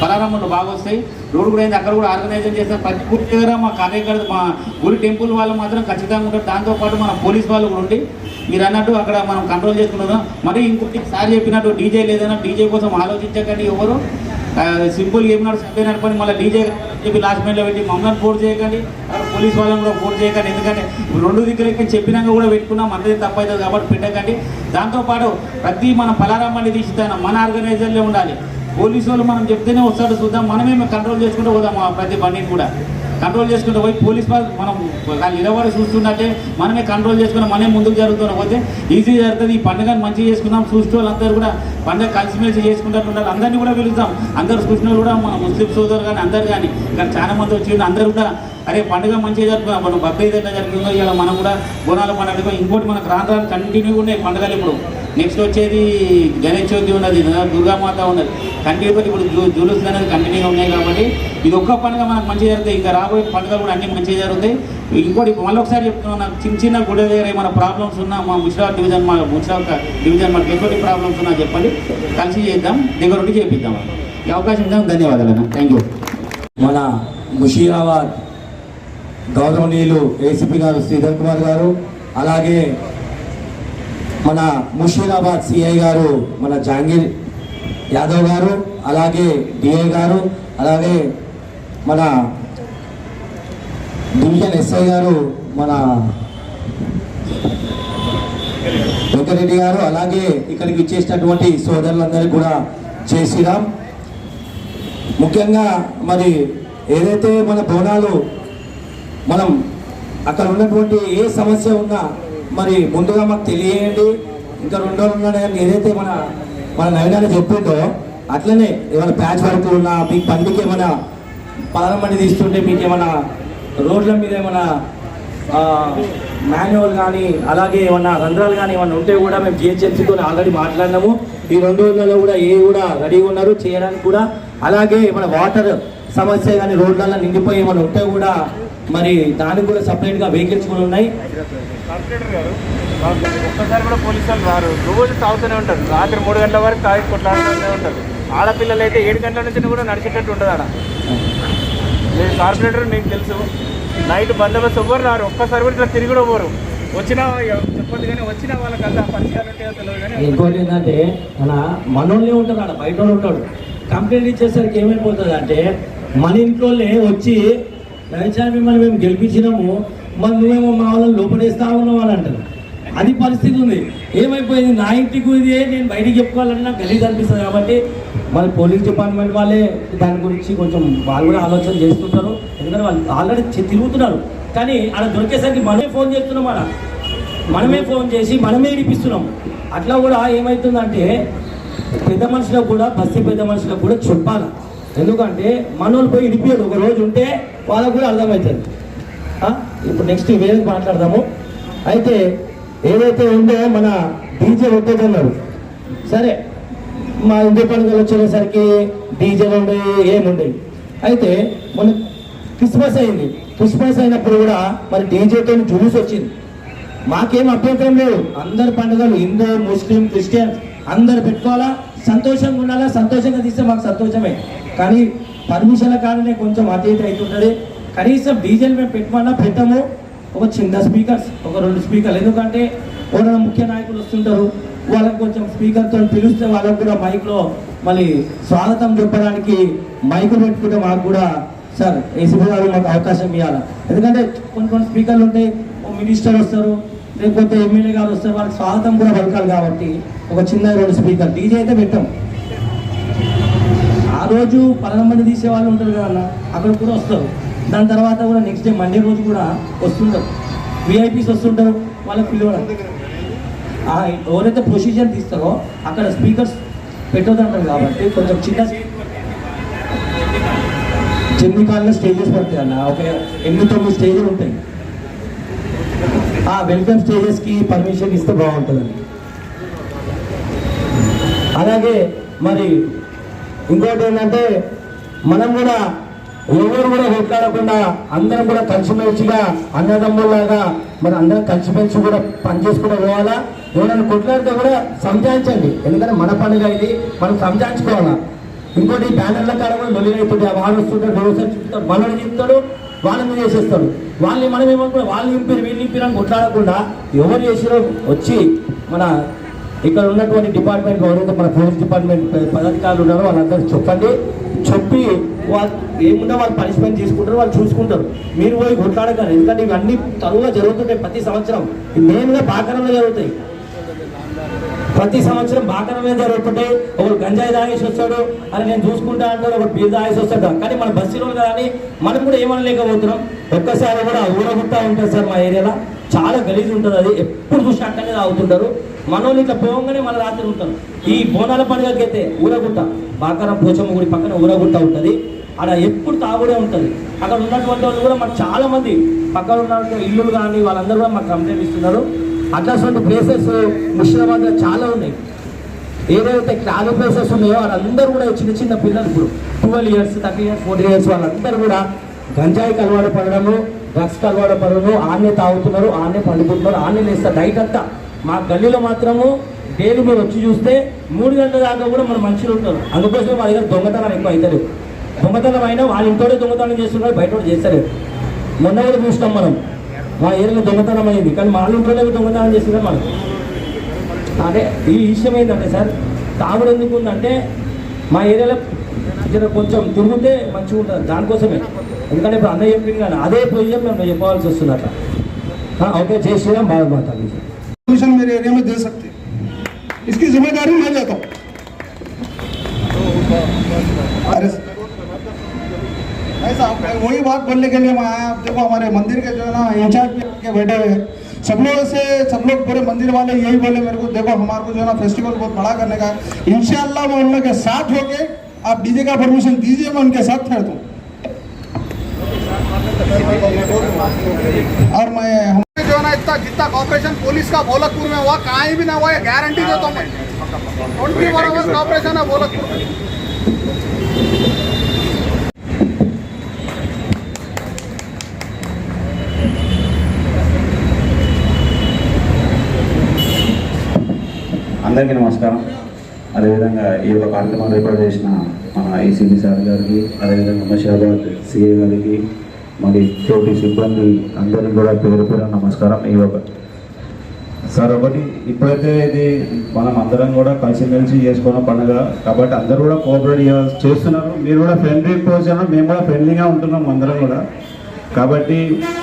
పరారంభంలో బాగా వస్తాయి. రోడ్డు కూడా అయింది, అక్కడ కూడా ఆర్గనైజేషన్ చేస్తారు. ప్రతి గుడి దగ్గర మా కార్యకర్త మా గుడి టెంపుల్ వాళ్ళు మాత్రం ఖచ్చితంగా ఉంటారు. దాంతోపాటు మన పోలీస్ వాళ్ళు కూడా ఉండి మీరు అన్నట్టు అక్కడ మనం కంట్రోల్ చేసుకుంటున్నాం. మరి ఇంకోటి సార్ చెప్పినట్టు డీజే లేదన్నా డీజే కోసం ఆలోచించకండి. ఎవరు సింపుల్ ఏమన్నాడు సభ్య నడపండి, మళ్ళీ డీజే చెప్పి లాస్ట్ మైండ్లో పెట్టి మమ్మల్ని ఫోర్స్ చేయకండి, అక్కడ పోలీస్ వాళ్ళని కూడా ఫోర్స్ చేయకండి. ఎందుకంటే 2 దిక్కులకి చెప్పినాక కూడా పెట్టుకున్నాం, మనది తప్పు అవుతుంది కాబట్టి పెట్టకండి. దాంతోపాటు ప్రతి మన పలారామాన్ని తీసిద్దాం మన ఆర్గనైజర్లే ఉండాలి. పోలీసు వాళ్ళు మనం చెప్తేనే వస్తాడు చూద్దాం, మనమే కంట్రోల్ చేసుకుంటూ పోదాం. ప్రతి బండిని కూడా కంట్రోల్ చేసుకుంటూ పోయి పోలీస్ వాళ్ళు మనం వాళ్ళు నిలబడి చూస్తున్నట్టే మనమే కంట్రోల్ చేసుకుని మనమే ముందుకు జరుగుతున్నా పోతే ఈజీ జరుగుతుంది. ఈ పండుగను మంచిగా చేసుకుందాం. చూస్తూ వాళ్ళందరూ కూడా పండుగ కలిసిమెలిసి చేసుకుంటూ ఉండాలి. అందరినీ కూడా పిలుస్తాం. అందరు చూసిన కూడా మన ముస్లిం సోదరులు కానీ అందరు కానీ ఇక్కడ చాలా మంది వచ్చి అందరూ కూడా అరే పండుగ మంచిగా జరుపుకున్నాం, మనం బక్రీద్ ఎట్లా జరుగుతుందో ఇలా మనం కూడా బోనాల పండుగ ఇంకోటి మనకు రాను కంటిన్యూ ఉన్నాయి పండుగలు. ఇప్పుడు నెక్స్ట్ వచ్చేది గణేష్ చవితి ఉన్నది, దుర్గామాత ఉన్నది, కంటిన్యూ ఇప్పుడు జూలూస్ అనేది కంటిన్యూగా ఉన్నాయి. కాబట్టి ఇది ఒక్క పండుగ మనకు మంచిగా జరుగుతాయి. ఇంకా రాబోయే పండుగలు కూడా అన్ని మంచిగా జరుగుతాయి. ఇంకోటి మళ్ళీ ఒకసారి చెప్తున్నాం, నాకు చిన్న గుడి దగ్గర ఏమైనా ప్రాబ్లమ్స్ ఉన్నా మా ముషిరాబాద్ డివిజన్ మనకి ఎటువంటి ప్రాబ్లమ్స్ ఉన్నా చెప్పండి, కలిసి చేద్దాం, దగ్గర ఉండి చేపిద్దాం. ఈ అవకాశం ఇద్దాం. ధన్యవాదాలు అన్న. Thank you. మన ముషీరాబాద్ గౌరవనీయులు ఏసీపీ గారు శ్రీధర్ కుమార్ గారు, అలాగే మన ముషీరాబాద్ సిఐ గారు మన జహాంగీర్ యాదవ్ గారు, అలాగే డిఐ గారు, అలాగే మన డివిజన్ ఎస్ఐ గారు మన వెంకరెడ్డి గారు, అలాగే ఇక్కడికి ఇచ్చేసినటువంటి సోదరులందరికీ కూడా జై శ్రీరామ్. ముఖ్యంగా మరి ఏదైతే మన బోనాలు మనం అక్కడ ఉన్నటువంటి ఏ సమస్య ఉన్నా మరి ముందుగా మాకు తెలియజేయండి. ఇంకా 2 రోజులు ఉన్నాయని ఏదైతే మన నవీనాన్ని చెప్పిందో అట్లనే ఏమైనా ప్యాచ్ వర్క్ ఉన్నా మీకు పండుగ ఏమైనా ప్రారంభం తీస్తుంటే మీకు ఏమైనా రోడ్ల మీద ఏమైనా మాన్యువల్ కానీ అలాగే ఏమన్నా రంధ్రాలు కానీ ఏమన్నా ఉంటే కూడా మేము జిహెచ్ఎంసీతో ఆల్రెడీ మాట్లాడినాము. ఈ 2 రోజులలో కూడా కూడా రెడీగా ఉన్నారు చేయడానికి కూడా. అలాగే మన వాటర్ సమస్య కానీ రోడ్లలో నిండిపోయి ఏమైనా ఉంటే కూడా మరి దానికి కూడా సపరేట్గా వెహికల్స్ కూడా ఉన్నాయి. ఒక్కసారి కూడా పోలీసు వాళ్ళు రారు, రోజు తాగుతూనే ఉంటారు. రాత్రి 3 గంటల వరకు తాగి కొట్లాడుతూనే ఉంటారు. ఆడపిల్లలు అయితే 7 గంటల నుంచి కూడా నడిచేటట్టు ఉంటుంది ఆడ. కార్పొరేటర్ మీకు తెలుసు, నైట్ బందోబస్తు ఎవ్వరు రారు. ఒక్కసారి కూడా ఇట్లా తిరిగి కూడా పోరు. వచ్చినా చెప్పండి కానీ వచ్చినా వాళ్ళకి అంత పరిచయాలు ఉంటాయో తెలియదు. కానీ ఇంకోటి ఏంటంటే మనోళ్ళే ఉంటారు, ఆడ బయట వాళ్ళు ఉంటాడు. కంప్లైంట్ ఇచ్చేసరికి ఏమైపోతుంది అంటే మన ఇంట్లోనే వచ్చి రైచారి మిమ్మల్ని మేము గెలిపించినాము, మరి నువ్వేమో మా వాళ్ళని లోపడేస్తా ఉన్నావు అని అంటారు. అది పరిస్థితి ఉంది. ఏమైపోయింది, నా ఇంటికి ఇది నేను బయటికి చెప్పుకోవాలని నాకు గలీజ్ అనిపిస్తుంది. కాబట్టి మన పోలీస్ డిపార్ట్మెంట్ వాళ్ళే దాని గురించి కొంచెం వాళ్ళు కూడా ఆలోచన చేస్తుంటారు. ఎందుకంటే వాళ్ళు ఆల్రెడీ తిరుగుతున్నారు. కానీ అలా దొరికేసరికి మనమే ఫోన్ చేస్తున్నాం, మనమే ఫోన్ చేసి మనమే ఇడిపిస్తున్నాం. అట్లా కూడా ఏమవుతుందంటే పెద్ద మనుషులకు కూడా పెద్ద మనుషులకు కూడా చెప్పాలి. ఎందుకంటే మనోళ్ళు పోయి ఇడిపియరు. ఒక రోజు ఉంటే వాళ్ళకు కూడా అర్థమవుతుంది. ఇప్పుడు నెక్స్ట్ వేరే మాట్లాడదాము. అయితే ఏదైతే ఉందో మన డీజే పెట్టేదన్నారు. సరే, మా ఇంటి పండుగలు వచ్చేసరికి డీజేలు ఉండేవి, ఏముండేవి. అయితే మన క్రిస్మస్ అయింది. క్రిస్మస్ అయినప్పుడు కూడా మరి డీజేతో జులూస్ వచ్చింది. మాకేం అభ్యంతరం లేదు. అందరి పండుగలు హిందూ, ముస్లిం, క్రిస్టియన్ అందరు పెట్టుకోవాలా, సంతోషంగా ఉండాలా. సంతోషంగా తీస్తే మాకు సంతోషమే. కానీ పర్మిషన్ల కారణమే కొంచెం అటు ఇటు అవుతుంటుంది. కనీసం డీజేలు మేము పెట్టమన్నా పెట్టము. ఒక చిన్న స్పీకర్స్, ఒక 2 స్పీకర్లు. ఎందుకంటే ఎవరైనా ముఖ్య నాయకులు వస్తుంటారు, వాళ్ళకి కొంచెం స్పీకర్తో పిలిస్తే వాళ్ళకు కూడా మైక్లో మళ్ళీ స్వాగతం చెప్పడానికి మైకులు పెట్టుకుంటే మాకు కూడా సార్ ఏసీపీ గారు మాకు అవకాశం ఇవ్వాలి. ఎందుకంటే కొన్ని స్పీకర్లు ఉంటాయి, మినిస్టర్ వస్తారు, లేకపోతే ఎమ్మెల్యే గారు వస్తారు, వాళ్ళకి స్వాగతం కూడా పలకాలి. కాబట్టి ఒక చిన్న 2 స్పీకర్ డీజే అయితే పెట్టాం. ఆ రోజు 12 మంది తీసే వాళ్ళు ఉంటారు కదా, అక్కడ కూడా వస్తారు. దాని తర్వాత కూడా నెక్స్ట్ డే మండే రోజు కూడా వస్తుంటారు, విఐపీస్ వస్తుంటారు. వాళ్ళకి పిలవడం ఎవరైతే ప్రొసీజర్ తీస్తారో అక్కడ స్పీకర్స్ పెట్టొద్దంటారు. కాబట్టి కొంచెం చిన్న చెన్ని కాలంలో స్టేజెస్ పడతాయి అన్న. ఒక 8-9 స్టేజెస్ ఉంటాయి. ఆ వెల్కమ్ స్టేజెస్కి పర్మిషన్ ఇస్తే బాగుంటుందండి. అలాగే మరి ఇంకోటి ఏంటంటే మనం కూడా ఎవరు కూడా కొట్లాడకుండా అందరం కూడా కలిసిమెలిసిగా అన్నదమ్ములాగా మరి అందరం కలిసిమెలిసి కూడా పనిచేసుకుంటూ పోవాలా. ఎవరైనా కొట్లాడితే కూడా సంజాయించండి. ఎందుకంటే మన పండుగ ఇది, మనం సంజాయించుకోవాలా. ఇంకోటి బ్యానర్ల కాడ కూడా మొదలైతుంది. వాళ్ళు వస్తుంటారు, వ్యవసాయం చూపుతారు, మనల్ని చెప్తాడు, వాళ్ళని చేసేస్తాడు. వాళ్ళని మనం ఏమనుకున్నా వాళ్ళు నింపారు వీళ్ళు నింపారని కొట్లాడకుండా ఎవరు చేసిరో వచ్చి మన ఇక్కడ ఉన్నటువంటి డిపార్ట్మెంట్ ఎవరైతే మన పోలీస్ డిపార్ట్మెంట్ పదాధికారులు ఉన్నారో వాళ్ళందరూ చెప్పి వాళ్ళు ఏమున్నా వాళ్ళు పనిష్మెంట్ తీసుకుంటారు, వాళ్ళు చూసుకుంటారు. మీరు పోయి కొట్లాడగలరు. ఎందుకంటే ఇవన్నీ తరువుగా జరుగుతుంటాయి. ప్రతి సంవత్సరం మెయిన్గా బాకరంలో జరుగుతాయి. ప్రతి సంవత్సరం బాకరమే జరుగుతుంటాయి. ఒకరు గంజాయి తాగేసి వస్తాడు, అని నేను చూసుకుంటా అంటాడు, ఒకరు బీర్ తాగేసి వస్తాడు. కానీ మన బస్సులో కానీ మనం కూడా ఏమనలేకపోతున్నాం. ఒక్కసారి కూడా ఊరగుట్టా ఉంటుంది సార్ మా ఏరియాలో. చాలా గలీజ్ ఉంటుంది. అది ఎప్పుడు చూసి అక్కడనే తాగుతుంటారు. మనోళ్ళు ఇట్లా పోగానే మన రాత్రి ఉంటారు. ఈ బోనాల పండుగకి అయితే ఊరగుట్ట, బాకారం పోచమ్మ గుడి పక్కన ఊరగుట్ట ఉంటుంది. అక్కడ ఎప్పుడు తాగుడే ఉంటుంది. అక్కడ ఉన్నటువంటి వాళ్ళు కూడా మాకు చాలా మంది పక్కన ఉన్న ఇల్లులు కానీ వాళ్ళందరూ కూడా మాకు కంప్లైంట్ ఇస్తున్నారు. అట్లాంటి ప్లేసెస్ ముషిరాబాద్లో చాలా ఉన్నాయి. ఏదైతే క్లాబ్ ప్లేసెస్ ఉన్నాయో వాళ్ళందరూ కూడా చిన్న పిల్లలు ఇప్పుడు 12 years 30 years 40 years వాళ్ళందరూ కూడా గంజాయికి అలవాటు పడడము, డ్రగ్స్కి అలవాటు పడడము, ఆన్నే తాగుతున్నారు, ఆన్నే పండుకుంటున్నారు, ఆన్నే లేస్తారు. నైట్ అంతా మా గల్లీలో మాత్రము డైలీ మీరు వచ్చి చూస్తే 3 గంటల దాకా కూడా మన మనుషులు ఉంటారు. అందుకోసం వాళ్ళ దగ్గర దొంగతనం ఎక్కువ అవుతారు. దొంగతనం అయినా వాళ్ళ ఇంటోడే దొంగతనం చేస్తున్నారు, బయట కూడా చేస్తారు. మొన్న కూడా చూసినాం మనం, మా ఏరియాలో దొంగతనం అయింది. కానీ మా ఇంట్లోనే దొంగతనం చేస్తున్నారు మనం. అదే ఈ విషయం ఏంటంటే సార్, తాగుడు ఎందుకు ఉందంటే మా ఏరియాలో కొంచెం తిరిగితే మంచిగా ఉంటుంది. దానికోసమే. ఎందుకంటే ఇప్పుడు అన్నయ్య చెప్పింది కానీ అదే పొజిషన్ మేము చెప్పవలసి వస్తుంది అట్లా. ओके जय श्री राम, भारत माता की सोल्यूशन मेरे एरिया में दे सकते हैं, इसकी जिम्मेदारी मैं लेता हूँ। अरे ऐसा वही बात बोलने के लिए मैं आया। आप देखो हमारे मंदिर के जो है ना इंचार्ज के बैठे हुए सब लोग पूरे मंदिर वाले यही बोले मेरे को, देखो हमारे को जो है ना फेस्टिवल बहुत बड़ा करने का है। इंशाल्लाह मैं उन लोग के साथ होके, आप डीजे का परमिशन दीजिए, मैं उनके साथ खड़ा हूँ। और मैं हमें जो है ना इतना जितना कॉपरेशन पुलिस का बोलकपुर में हुआ कहीं भी ना हुआ, ये गारंटी देता हूँ मैं। 24 आवर्स कॉपरेशन है बोलकपुर में। అందరికీ నమస్కారం. అదేవిధంగా ఈ యొక్క కార్యక్రమాలు ఏర్పాటు చేసిన మన ఐసీబీ సార్ గారికి, అదేవిధంగా మషాబాద్ సిఏ గారికి, మరి తోటి సిబ్బంది అందరికీ కూడా పేరు పేరు నమస్కారం. ఈ యొక్క సార్ ఒకటి ఇప్పుడైతే ఇది మనం అందరం కూడా కలిసిమెలిసి చేసుకున్న పండుగ కాబట్టి అందరూ కూడా కోఆపరేట్ చేస్తున్నారు. మీరు కూడా ఫ్రెండ్లీ పోజిషన్, మేము కూడా ఫ్రెండ్లీగా ఉంటున్నాం అందరం కూడా. కాబట్టి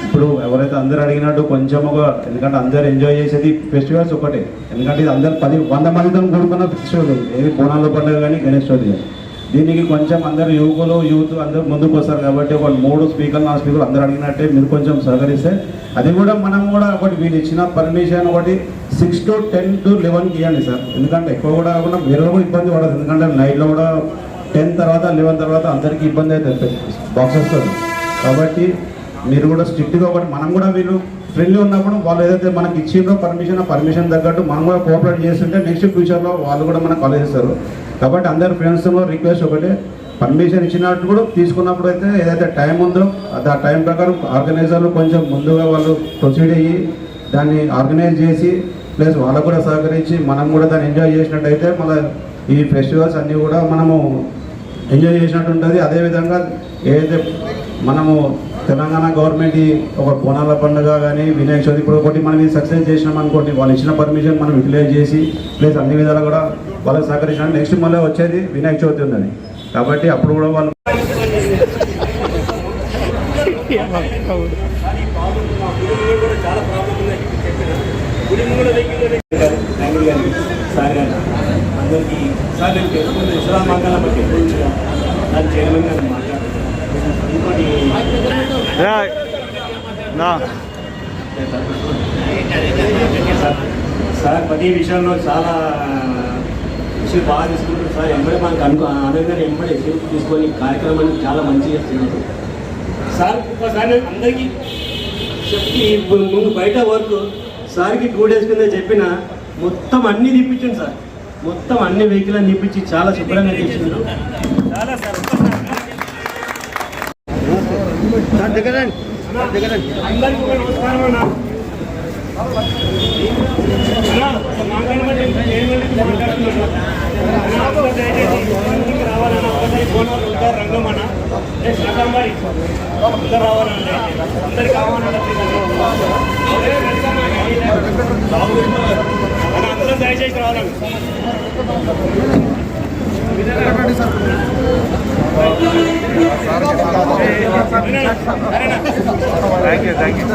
ఇప్పుడు ఎవరైతే అందరు అడిగినట్టు కొంచెం ఎందుకంటే అందరు ఎంజాయ్ చేసేది ఫెస్టివల్స్ ఒకటే, ఎందుకంటే ఇది అందరు 100 మందితో కూడుకున్న ఫెస్టివల్, ఏది బోనాల పండుగ కానీ గణేష్ చవితి కానీ. దీనికి కొంచెం అందరు యూత్ అందరూ ముందుకు వస్తారు కాబట్టి ఒక 3 స్పీకర్లు 4 స్పీకర్లు అందరూ అడిగినట్టే మీరు కొంచెం సహకరిస్తే, అది కూడా మనం కూడా ఒకటి వీళ్ళు ఇచ్చిన పర్మిషన్ ఒకటి 6 to 10 to 11 ఇవ్వండి సార్. ఎందుకంటే ఎక్కువ కూడా కాకుండా వేరే కూడా ఇబ్బంది పడదు, ఎందుకంటే నైట్లో కూడా 10 తర్వాత 11 తర్వాత అందరికీ ఇబ్బంది అవుతుంది బాక్సెస్తో. కాబట్టి మీరు కూడా స్ట్రిక్ట్గా ఒకటి, మనం కూడా వీళ్ళు ఫ్రెండ్లీ ఉన్నప్పుడు వాళ్ళు ఏదైతే మనకి ఇచ్చిండ్రో పర్మిషన్ తగ్గట్టు మనం కూడా కోఆపరేట్ చేస్తుంటే నెక్స్ట్ ఫ్యూచర్లో వాళ్ళు కూడా మనకు కాల్ చేస్తారు. కాబట్టి అందరు ఫ్రెండ్స్లో రిక్వెస్ట్ ఒకటే, పర్మిషన్ ఇచ్చినట్టు కూడా తీసుకున్నప్పుడు అయితే ఏదైతే టైం ఉందో ఆ టైం ప్రకారం ఆర్గనైజర్లు కొంచెం ముందుగా వాళ్ళు ప్రొసీడ్ అయ్యి దాన్ని ఆర్గనైజ్ చేసి ప్లస్ వాళ్ళకు కూడా సహకరించి మనం కూడా దాన్ని ఎంజాయ్ చేసినట్టయితే మళ్ళీ ఈ ఫెస్టివల్స్ అన్నీ కూడా మనము ఎంజాయ్ చేసినట్టు ఉంటుంది. అదేవిధంగా ఏదైతే మనము తెలంగాణ గవర్నమెంట్ ఒక బోనాల పండుగ కానీ వినాయక చవితి ఇప్పుడు ఒకటి మనం ఇది సక్సెస్ చేసినాం అనుకోండి, వాళ్ళు ఇచ్చిన పర్మిషన్ మనం యూటిలైజ్ చేసి ప్లస్ అన్ని విధాలు కూడా వాళ్ళకి సహకరించిన నెక్స్ట్ మళ్ళీ వచ్చేది వినాయక చవితి ఉన్నది కాబట్టి అప్పుడు కూడా వాళ్ళు సార్ ప్రతి విషయంలో చాలా విషయం బాగా తీసుకుంటారు సార్. ఎంబడి మనకు అనగానే ఎంబడి తీసుకొని కార్యక్రమాన్ని చాలా మంచిగా చేస్తున్నారు సార్. ఒక్కసారి అందరికీ చెప్పి ముందు బయట వర్క్ సార్కి 2 days కింద చెప్పిన మొత్తం అన్నీ తిప్పించండి సార్. మొత్తం అన్ని వెహికల్ అని తిప్పించి చాలా శుభ్రంగా చేస్తున్నారు. చాలా సార్ అందరికీ నమస్కారం అన్న. రావాలన్నా రంగం అన్న శాకంబారి అందరు రావాలంటే అందరికి కావాలన్నా అందరూ దయచేసి రావాలండి. Thank you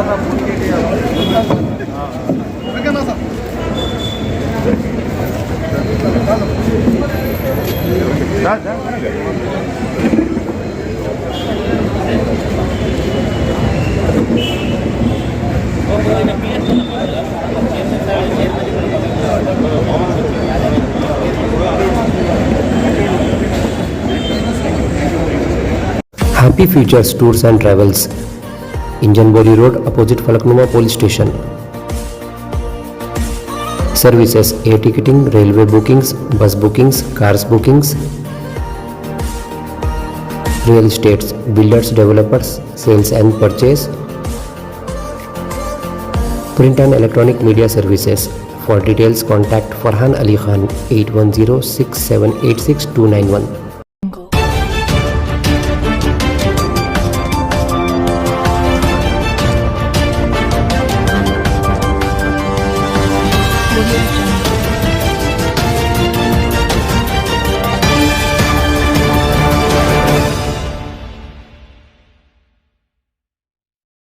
Happy Futures Tours and Travels, Injanboli Road, opposite Falaknuma Police Station. Services: air ticketing, railway bookings, bus bookings, cars bookings, real estates, builders, developers, sales and purchase, print and electronic media services. For details, contact Farhan Ali Khan 8106786291.